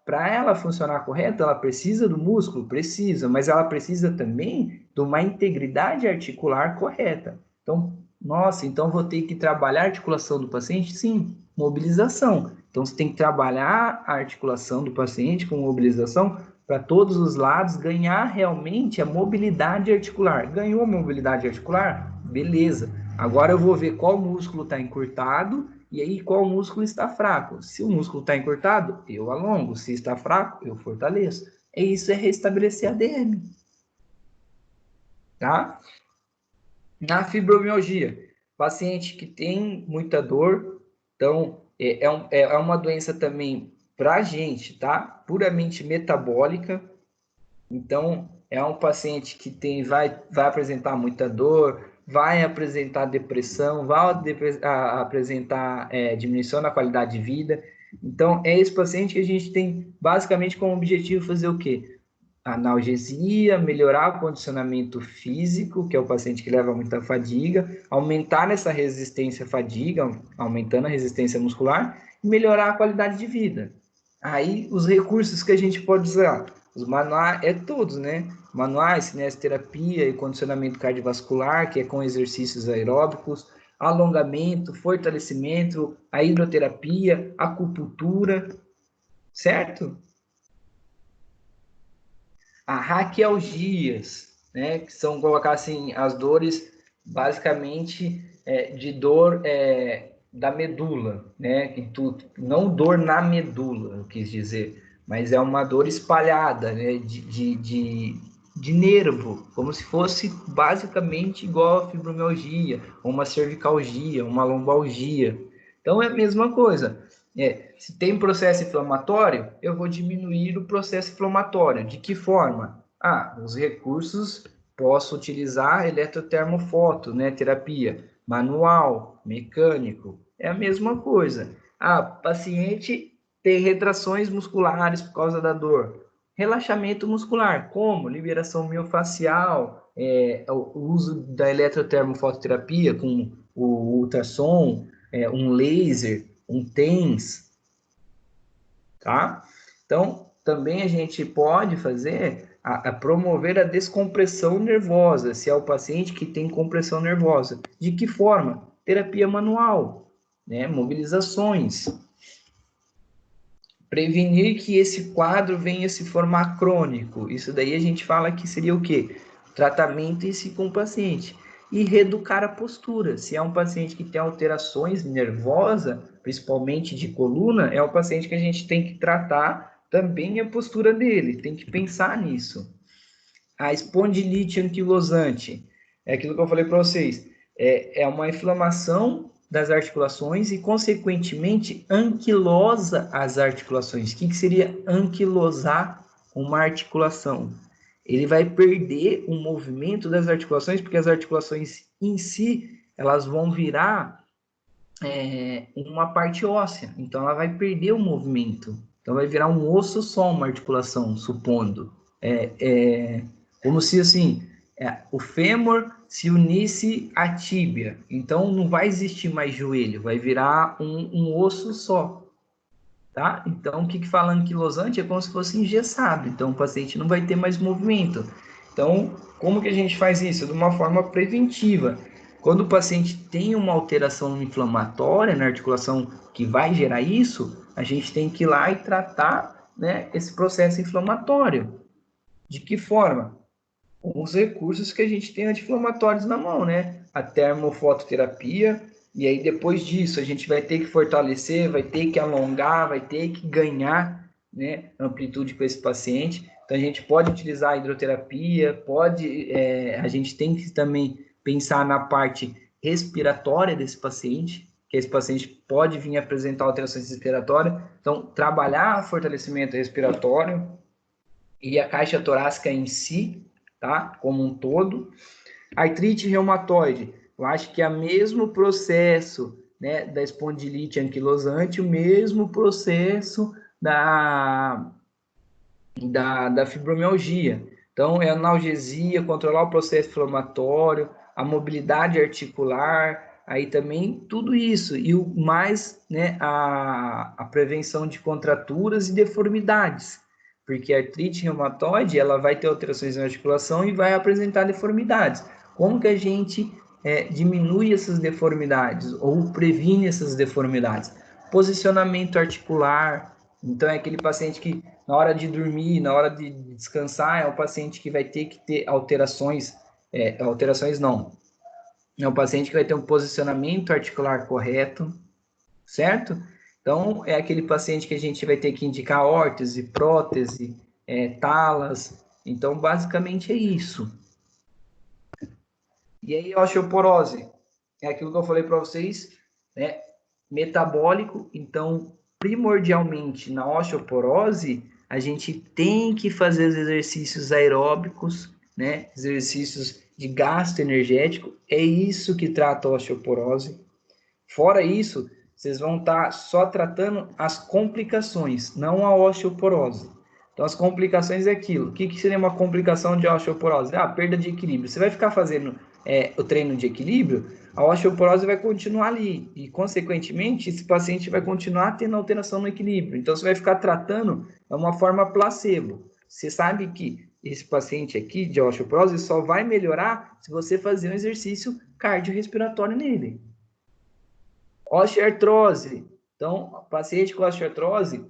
Para ela funcionar correta, ela precisa do músculo? Precisa, mas ela precisa também de uma integridade articular correta. Então, nossa, então vou ter que trabalhar a articulação do paciente? Sim, mobilização. Então, você tem que trabalhar a articulação do paciente com mobilização para todos os lados, ganhar realmente a mobilidade articular. Ganhou a mobilidade articular? Beleza. Agora eu vou ver qual músculo está encurtado e aí qual músculo está fraco. Se o músculo está encurtado, eu alongo. Se está fraco, eu fortaleço. Isso é restabelecer a ADM. Tá? Na fibromialgia, paciente que tem muita dor, então é uma doença também para a gente, tá? Puramente metabólica. Então, é um paciente que vai apresentar muita dor, vai apresentar depressão, vai apresentar diminuição na qualidade de vida. Então, é esse paciente que a gente tem basicamente como objetivo fazer o quê? Analgesia, melhorar o condicionamento físico, que é o paciente que leva muita fadiga, aumentar essa resistência à fadiga, aumentando a resistência muscular, e melhorar a qualidade de vida. Aí, os recursos que a gente pode usar, os manuais, todos, né? Manuais, cinesioterapia e condicionamento cardiovascular, que é com exercícios aeróbicos, alongamento, fortalecimento, a hidroterapia, acupuntura, certo? A raquialgias, né, que são colocar assim as dores basicamente de dor da medula, né, não dor na medula, eu quis dizer, mas é uma dor espalhada, né, de nervo, como se fosse basicamente igual a fibromialgia, uma cervicalgia, uma lombalgia. Então é a mesma coisa. Se tem processo inflamatório, eu vou diminuir o processo inflamatório. De que forma? Os recursos, posso utilizar eletrotermofoto, né, terapia, manual, mecânico, é a mesma coisa. Paciente tem retrações musculares por causa da dor. Relaxamento muscular, como? Liberação miofascial, o uso da eletrotermofototerapia com o ultrassom, um laser, um TENS, tá? Então, também a gente pode fazer promover a descompressão nervosa, se é o paciente que tem compressão nervosa. De que forma? Terapia manual, né? Mobilizações. Prevenir que esse quadro venha se formar crônico. Isso daí a gente fala que seria o quê? Tratamento em si com o paciente. E reeducar a postura. Se é um paciente que tem alterações nervosas, principalmente de coluna, é um paciente que a gente tem que tratar também a postura dele, tem que pensar nisso. A espondilite anquilosante, é aquilo que eu falei para vocês, é uma inflamação das articulações e, consequentemente, anquilosa as articulações. O que seria anquilosar uma articulação? Ele vai perder o movimento das articulações, porque as articulações em si, elas vão virar uma parte óssea. Então, ela vai perder o movimento. Então, vai virar um osso só, uma articulação, supondo. Como se, assim, o fêmur se unisse à tíbia. Então, não vai existir mais joelho, vai virar um osso só. Tá? Então, o que fala anquilosante é como se fosse engessado. Então, o paciente não vai ter mais movimento. Então, como que a gente faz isso? De uma forma preventiva. Quando o paciente tem uma alteração inflamatória na articulação que vai gerar isso, a gente tem que ir lá e tratar, né, esse processo inflamatório. De que forma? Com os recursos que a gente tem anti-inflamatórios na mão, né? A termofototerapia, e aí depois disso a gente vai ter que fortalecer, vai ter que alongar, vai ter que ganhar, né, amplitude com esse paciente. Então a gente pode utilizar a hidroterapia, a gente tem que também pensar na parte respiratória desse paciente, que esse paciente pode vir apresentar alterações respiratórias. Então, trabalhar fortalecimento respiratório e a caixa torácica em si, tá? Como um todo. Artrite reumatoide, eu acho que é o mesmo processo, né, da espondilite anquilosante, o mesmo processo da fibromialgia. Então, é analgesia, controlar o processo inflamatório, a mobilidade articular, aí também tudo isso. E o mais, né, a prevenção de contraturas e deformidades. Porque a artrite reumatoide, ela vai ter alterações na articulação e vai apresentar deformidades. Como que a gente diminui essas deformidades ou previne essas deformidades? Posicionamento articular. Então, é aquele paciente que na hora de dormir, na hora de descansar, é um paciente que vai ter que ter alterações não. É um paciente que vai ter um posicionamento articular correto, certo? Então, é aquele paciente que a gente vai ter que indicar órtese, prótese, talas. Então, basicamente é isso. E aí, osteoporose. É aquilo que eu falei para vocês, né? Metabólico. Então, primordialmente, na osteoporose, a gente tem que fazer os exercícios aeróbicos, né? Exercícios de gasto energético. É isso que trata a osteoporose. Fora isso, vocês vão estar só tratando as complicações, não a osteoporose. Então, as complicações é aquilo. O que seria uma complicação de osteoporose? Perda de equilíbrio. Você vai ficar fazendo o treino de equilíbrio, a osteoporose vai continuar ali. E, consequentemente, esse paciente vai continuar tendo alteração no equilíbrio. Então, você vai ficar tratando de uma forma placebo. Você sabe que esse paciente aqui de osteoporose só vai melhorar se você fazer um exercício cardiorrespiratório nele. Osteoartrose. Então, paciente com osteoartrose,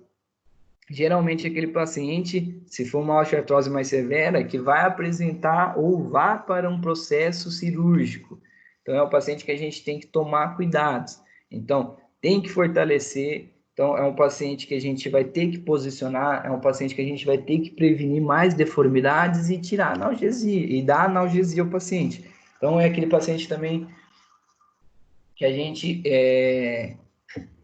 geralmente é aquele paciente, se for uma osteoartrose mais severa, que vai apresentar ou vá para um processo cirúrgico. Então, é um paciente que a gente tem que tomar cuidados. Então, tem que fortalecer. Então, é um paciente que a gente vai ter que posicionar, é um paciente que a gente vai ter que prevenir mais deformidades e tirar analgesia, e dar analgesia ao paciente. Então, é aquele paciente também que a gente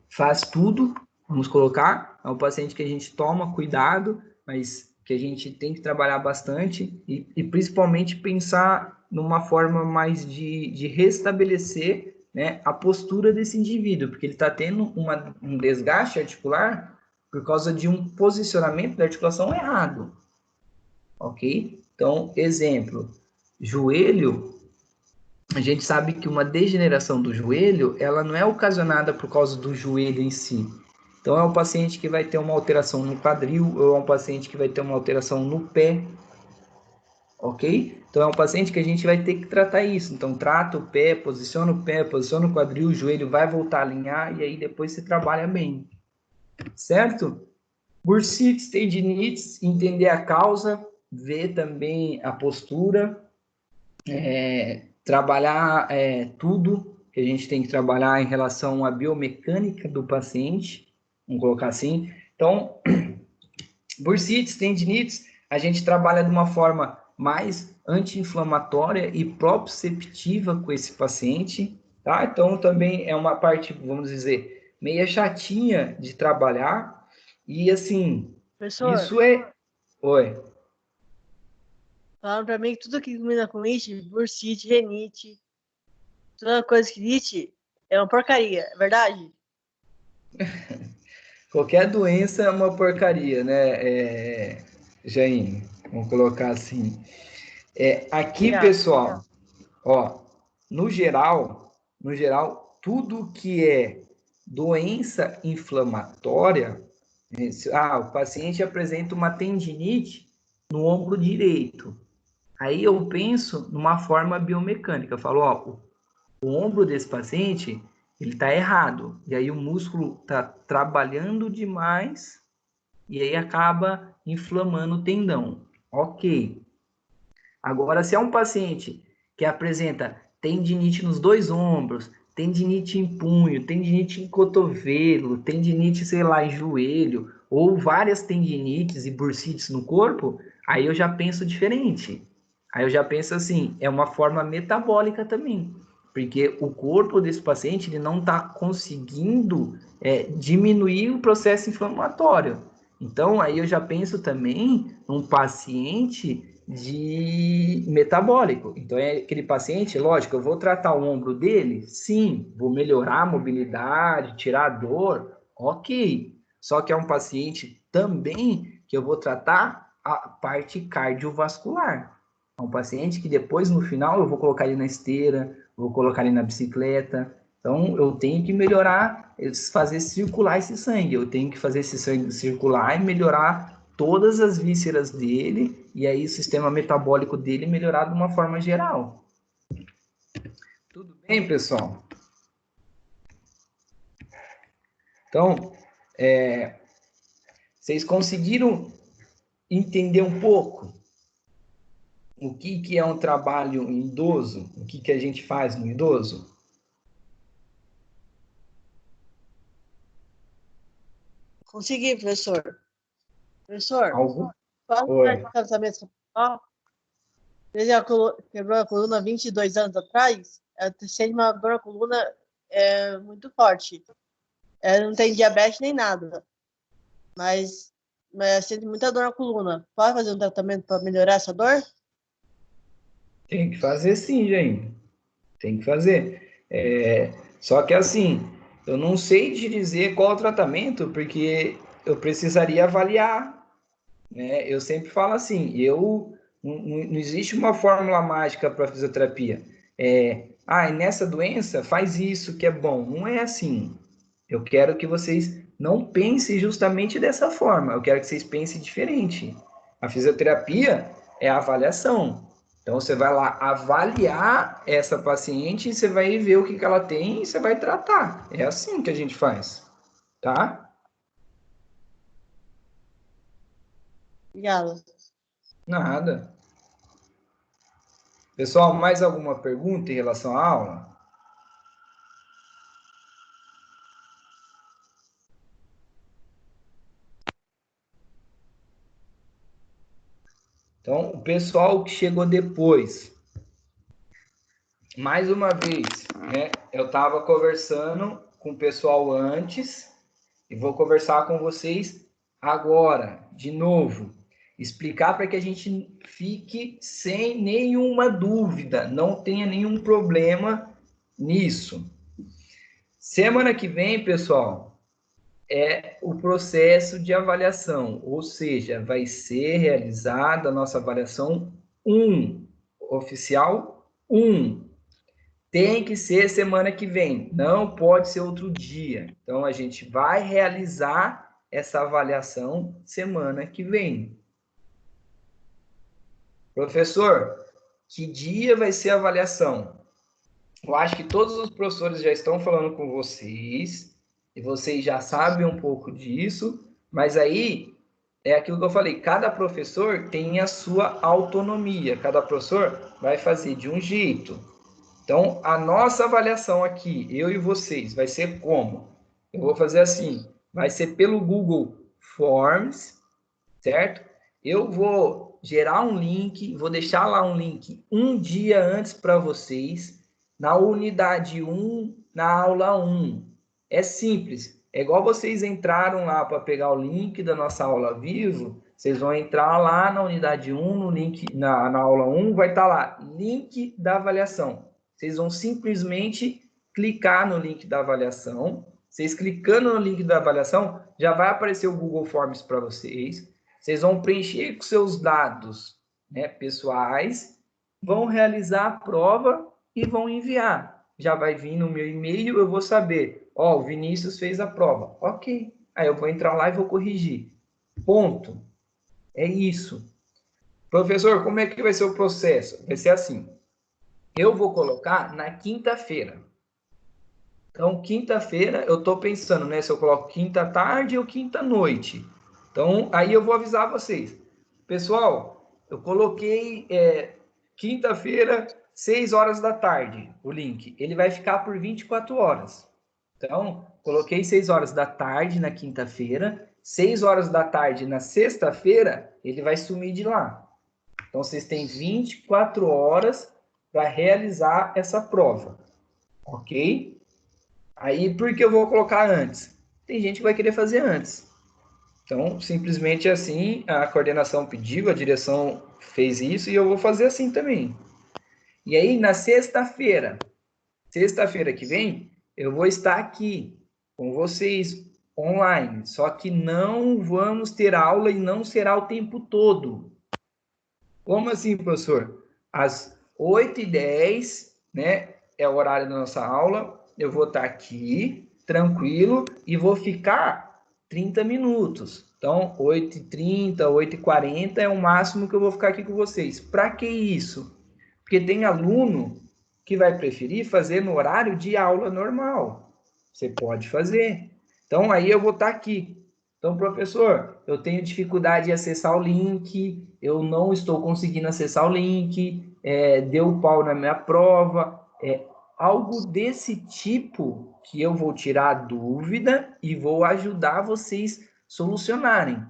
faz tudo, vamos colocar, é um paciente que a gente toma cuidado, mas que a gente tem que trabalhar bastante e principalmente pensar numa forma mais de restabelecer, né, a postura desse indivíduo, porque ele está tendo um desgaste articular por causa de um posicionamento da articulação errado, ok? Então, exemplo, joelho. A gente sabe que uma degeneração do joelho, ela não é ocasionada por causa do joelho em si. Então, é um paciente que vai ter uma alteração no quadril, ou é um paciente que vai ter uma alteração no pé, ok? Então, é um paciente que a gente vai ter que tratar isso. Então, trata o pé, posiciona o quadril, o joelho vai voltar a alinhar, e aí depois você trabalha bem, certo? Bursites, tendinites, entender a causa, ver também a postura, trabalhar tudo que a gente tem que trabalhar em relação à biomecânica do paciente, vamos colocar assim. Então, bursites, tendinites, a gente trabalha de uma forma mais anti-inflamatória e proprioceptiva com esse paciente, tá? Então, também é uma parte, vamos dizer, meia chatinha de trabalhar, e assim, Professor, isso é... Oi. Falaram pra mim que tudo que combina com it, bursite, renite, toda coisa que it é uma porcaria, é verdade? Qualquer doença é uma porcaria, né, Jaine? Vamos colocar assim. Aqui, Obrigado. pessoal, ó, no geral, tudo que é doença inflamatória, o paciente apresenta uma tendinite no ombro direito. Aí eu penso numa forma biomecânica. Eu falo, ó, o ombro desse paciente, ele está errado. E aí o músculo está trabalhando demais e aí acaba inflamando o tendão. Ok. Agora, se é um paciente que apresenta tendinite nos 2 ombros, tendinite em punho, tendinite em cotovelo, tendinite, sei lá, em joelho, ou várias tendinites e bursites no corpo, aí eu já penso diferente. Aí eu já penso assim, é uma forma metabólica também, porque o corpo desse paciente ele não está conseguindo diminuir o processo inflamatório. Então, aí eu já penso também num paciente de metabólico. Então, é aquele paciente, lógico, eu vou tratar o ombro dele? Sim. Vou melhorar a mobilidade, tirar a dor? Ok. Só que é um paciente também que eu vou tratar a parte cardiovascular. É um paciente que depois, no final, eu vou colocar ele na esteira, vou colocar ele na bicicleta. Então, eu tenho que melhorar, fazer circular esse sangue. Eu tenho que fazer esse sangue circular e melhorar todas as vísceras dele, e aí o sistema metabólico dele melhorar de uma forma geral. Tudo bem, pessoal? Então, vocês conseguiram entender um pouco o que é um trabalho em idoso? O que a gente faz no idoso? Consegui, professor. Professor, Algum? qual é o tratamento? Ele quebrou a coluna 22 anos atrás. Sente uma dor na coluna muito forte. Não tem diabetes nem nada. Mas sente muita dor na coluna. Pode fazer um tratamento para melhorar essa dor? Tem que fazer sim, gente. Tem que fazer. Só que assim, eu não sei te dizer qual o tratamento, porque eu precisaria avaliar, né? Eu sempre falo assim, não existe uma fórmula mágica para fisioterapia. Nessa doença faz isso que é bom. Não é assim. Eu quero que vocês não pensem justamente dessa forma. Eu quero que vocês pensem diferente. A fisioterapia é a avaliação. Então, você vai lá avaliar essa paciente e você vai ver o que ela tem e você vai tratar. É assim que a gente faz, tá? Obrigada. Nada. Pessoal, mais alguma pergunta em relação à aula? Então, o pessoal que chegou depois, mais uma vez, né? Eu estava conversando com o pessoal antes e vou conversar com vocês agora, de novo. Explicar para que a gente fique sem nenhuma dúvida, não tenha nenhum problema nisso. Semana que vem, pessoal, é o processo de avaliação, ou seja, vai ser realizada a nossa avaliação 1, oficial 1. Tem que ser semana que vem, não pode ser outro dia. Então, a gente vai realizar essa avaliação semana que vem. Professor, que dia vai ser a avaliação? Eu acho que todos os professores já estão falando com vocês, e vocês já sabem um pouco disso, mas aí é aquilo que eu falei, cada professor tem a sua autonomia, cada professor vai fazer de um jeito. Então, a nossa avaliação aqui, eu e vocês, vai ser como? Eu vou fazer assim, vai ser pelo Google Forms, certo? Eu vou gerar um link, vou deixar lá um link um dia antes para vocês, na unidade 1, na aula 1. É simples, é igual vocês entraram lá para pegar o link da nossa aula ao vivo, vocês vão entrar lá na unidade 1, no link, na aula 1, vai estar lá, link da avaliação. Vocês vão simplesmente clicar no link da avaliação. Vocês clicando no link da avaliação, já vai aparecer o Google Forms para vocês. Vocês vão preencher com seus dados, né, pessoais, vão realizar a prova e vão enviar. Já vai vir no meu e-mail, eu vou saber, o Vinícius fez a prova. Ok. Aí eu vou entrar lá e vou corrigir. Ponto. É isso. Professor, como é que vai ser o processo? Vai ser assim. eu vou colocar na quinta-feira. Então, quinta-feira, eu estou pensando, né? Se eu coloco quinta-tarde ou quinta-noite. Então, aí eu vou avisar vocês. Pessoal, eu coloquei quinta-feira, 6 horas da tarde, o link. Ele vai ficar por 24 horas. Então, coloquei 6 horas da tarde na quinta-feira, 6 horas da tarde na sexta-feira, ele vai sumir de lá. Então, vocês têm 24 horas para realizar essa prova. Ok? Aí, por que eu vou colocar antes? Tem gente que vai querer fazer antes. Então, simplesmente assim, a coordenação pediu, a direção fez isso e eu vou fazer assim também. E aí, na sexta-feira que vem, eu vou estar aqui com vocês online. Só que não vamos ter aula e não será o tempo todo. Como assim, professor? Às 8h10, né, é o horário da nossa aula. Eu vou estar aqui, tranquilo, e vou ficar 30 minutos. Então, 8h30, 8h40 é o máximo que eu vou ficar aqui com vocês. Para que isso? Porque tem aluno que vai preferir fazer no horário de aula normal. Você pode fazer. Então, aí eu vou estar aqui. Então, professor, eu tenho dificuldade de acessar o link, eu não estou conseguindo acessar o link, deu pau na minha prova, algo desse tipo que eu vou tirar a dúvida e vou ajudar vocês solucionarem,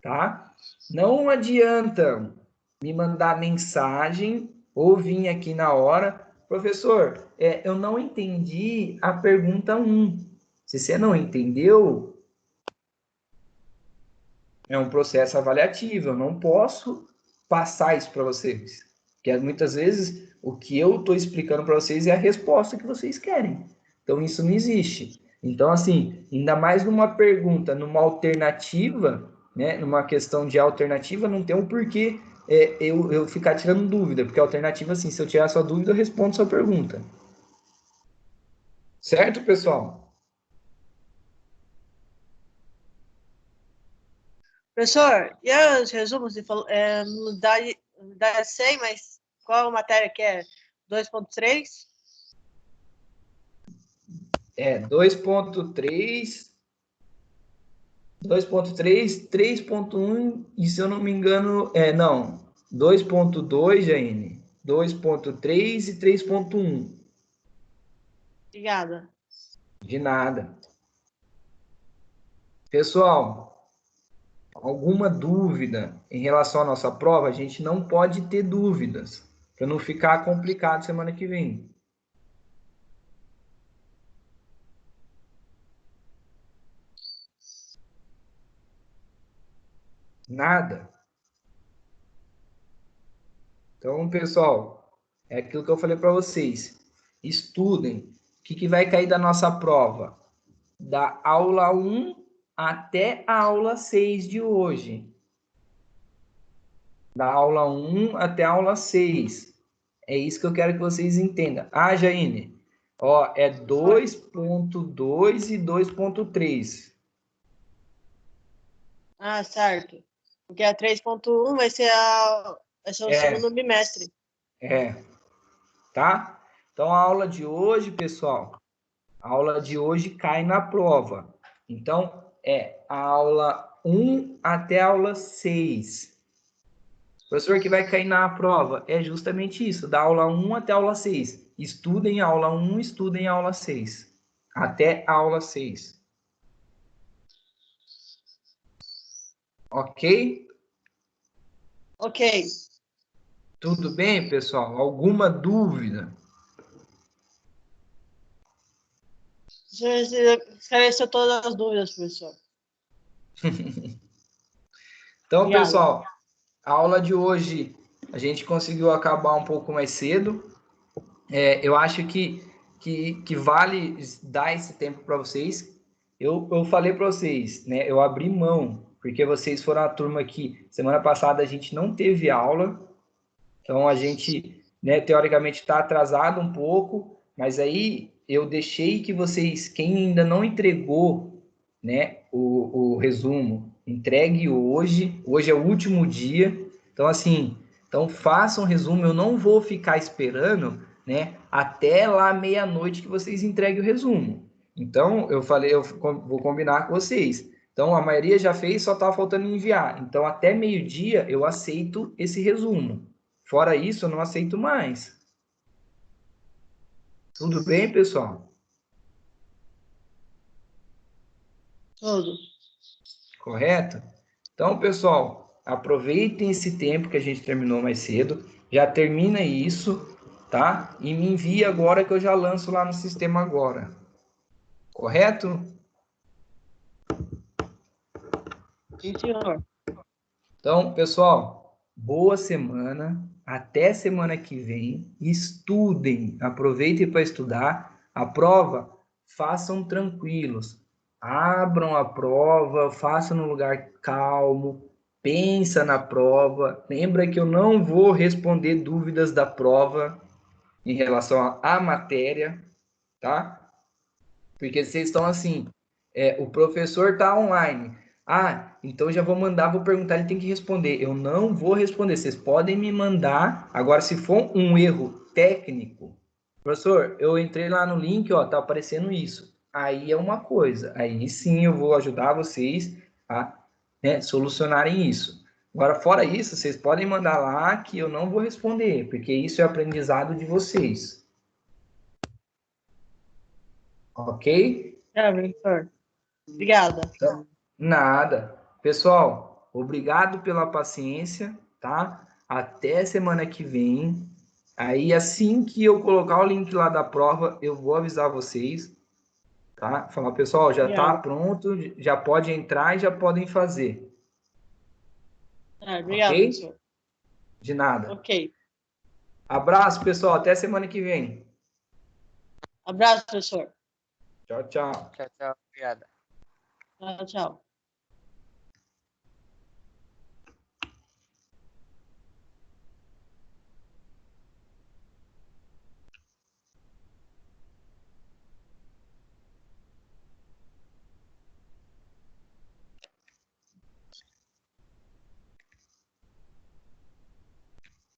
tá? Não adianta me mandar mensagem ou vir aqui na hora, professor, eu não entendi a pergunta 1. Se você não entendeu, é um processo avaliativo, eu não posso passar isso para vocês. Porque muitas vezes o que eu estou explicando para vocês é a resposta que vocês querem. Então isso não existe. Então, assim, ainda mais numa pergunta, numa alternativa, né, numa questão de alternativa, não tem um porquê eu ficar tirando dúvida, porque a alternativa, assim, se eu tirar sua dúvida, eu respondo sua pergunta. Certo, pessoal? Professor, e os resumos? Você falou, unidade 100, mas qual matéria que é? 2.3? 2.3, 3.1 e, se eu não me engano, 2.2, Jaine, 2.3 e 3.1. Obrigada. De nada. Pessoal, alguma dúvida em relação à nossa prova? A gente não pode ter dúvidas, para não ficar complicado semana que vem. Nada. Então, pessoal, é aquilo que eu falei para vocês. Estudem. O que vai cair da nossa prova? Da aula 1 até a aula 6 de hoje. Da aula 1 até a aula 6. É isso que eu quero que vocês entendam. Ah, Jaine, é 2.2 e 2.3. Ah, certo. Porque a 3.1 vai ser o segundo bimestre. Tá? Então, a aula de hoje, pessoal, a aula de hoje cai na prova. Então, a aula 1 até a aula 6. Professor, que vai cair na prova é justamente isso, da aula 1 até a aula 6. Estudem a aula 1, estudem a aula 6. Até a aula 6. Ok? Ok. Tudo bem, pessoal? Alguma dúvida? Você esclareceu todas as dúvidas, professor. Então, Obrigado. pessoal, a aula de hoje a gente conseguiu acabar um pouco mais cedo. Eu acho que vale dar esse tempo para vocês. Eu falei para vocês, né? Eu abri mão, porque vocês foram a turma que semana passada a gente não teve aula. Então, a gente, né, teoricamente está atrasado um pouco, mas aí eu deixei que vocês, quem ainda não entregou, né, o resumo, entregue hoje. Hoje é o último dia. Então, assim, Então, façam um resumo. Eu não vou ficar esperando, né, até lá meia-noite que vocês entreguem o resumo. Então, eu falei, eu vou combinar com vocês. Então, a maioria já fez, só está faltando enviar. Então, até meio-dia, eu aceito esse resumo. Fora isso, eu não aceito mais. Tudo bem, pessoal? Tudo. Correto? Então, pessoal, aproveitem esse tempo que a gente terminou mais cedo. Já termina isso, tá? E me envia agora que eu já lanço lá no sistema agora. Correto? Sim, senhor. Então, pessoal, boa semana. Até semana que vem. Estudem. Aproveitem para estudar. A prova, façam tranquilos. Abram a prova, façam no lugar calmo. Pensa na prova. Lembra que eu não vou responder dúvidas da prova em relação à matéria, tá? Porque vocês estão assim, o professor está online. Ah, então já vou mandar, vou perguntar, ele tem que responder. Eu não vou responder. Vocês podem me mandar. Agora, se for um erro técnico, professor, eu entrei lá no link, ó, tá aparecendo isso. Aí é uma coisa. Aí sim eu vou ajudar vocês a, né, solucionarem isso. Agora, fora isso, vocês podem mandar lá que eu não vou responder, porque isso é aprendizado de vocês. Ok? Professor. Obrigada. Então, nada. Pessoal, obrigado pela paciência, tá? Até semana que vem. Aí, assim que eu colocar o link lá da prova, eu vou avisar vocês, tá? Falar, pessoal, já tá pronto, já pode entrar e já podem fazer. Obrigado, ok? professor. De nada. Ok. Abraço, pessoal. Até semana que vem. Abraço, professor. Tchau, tchau. Tchau, tchau. Obrigado. Tchau, tchau.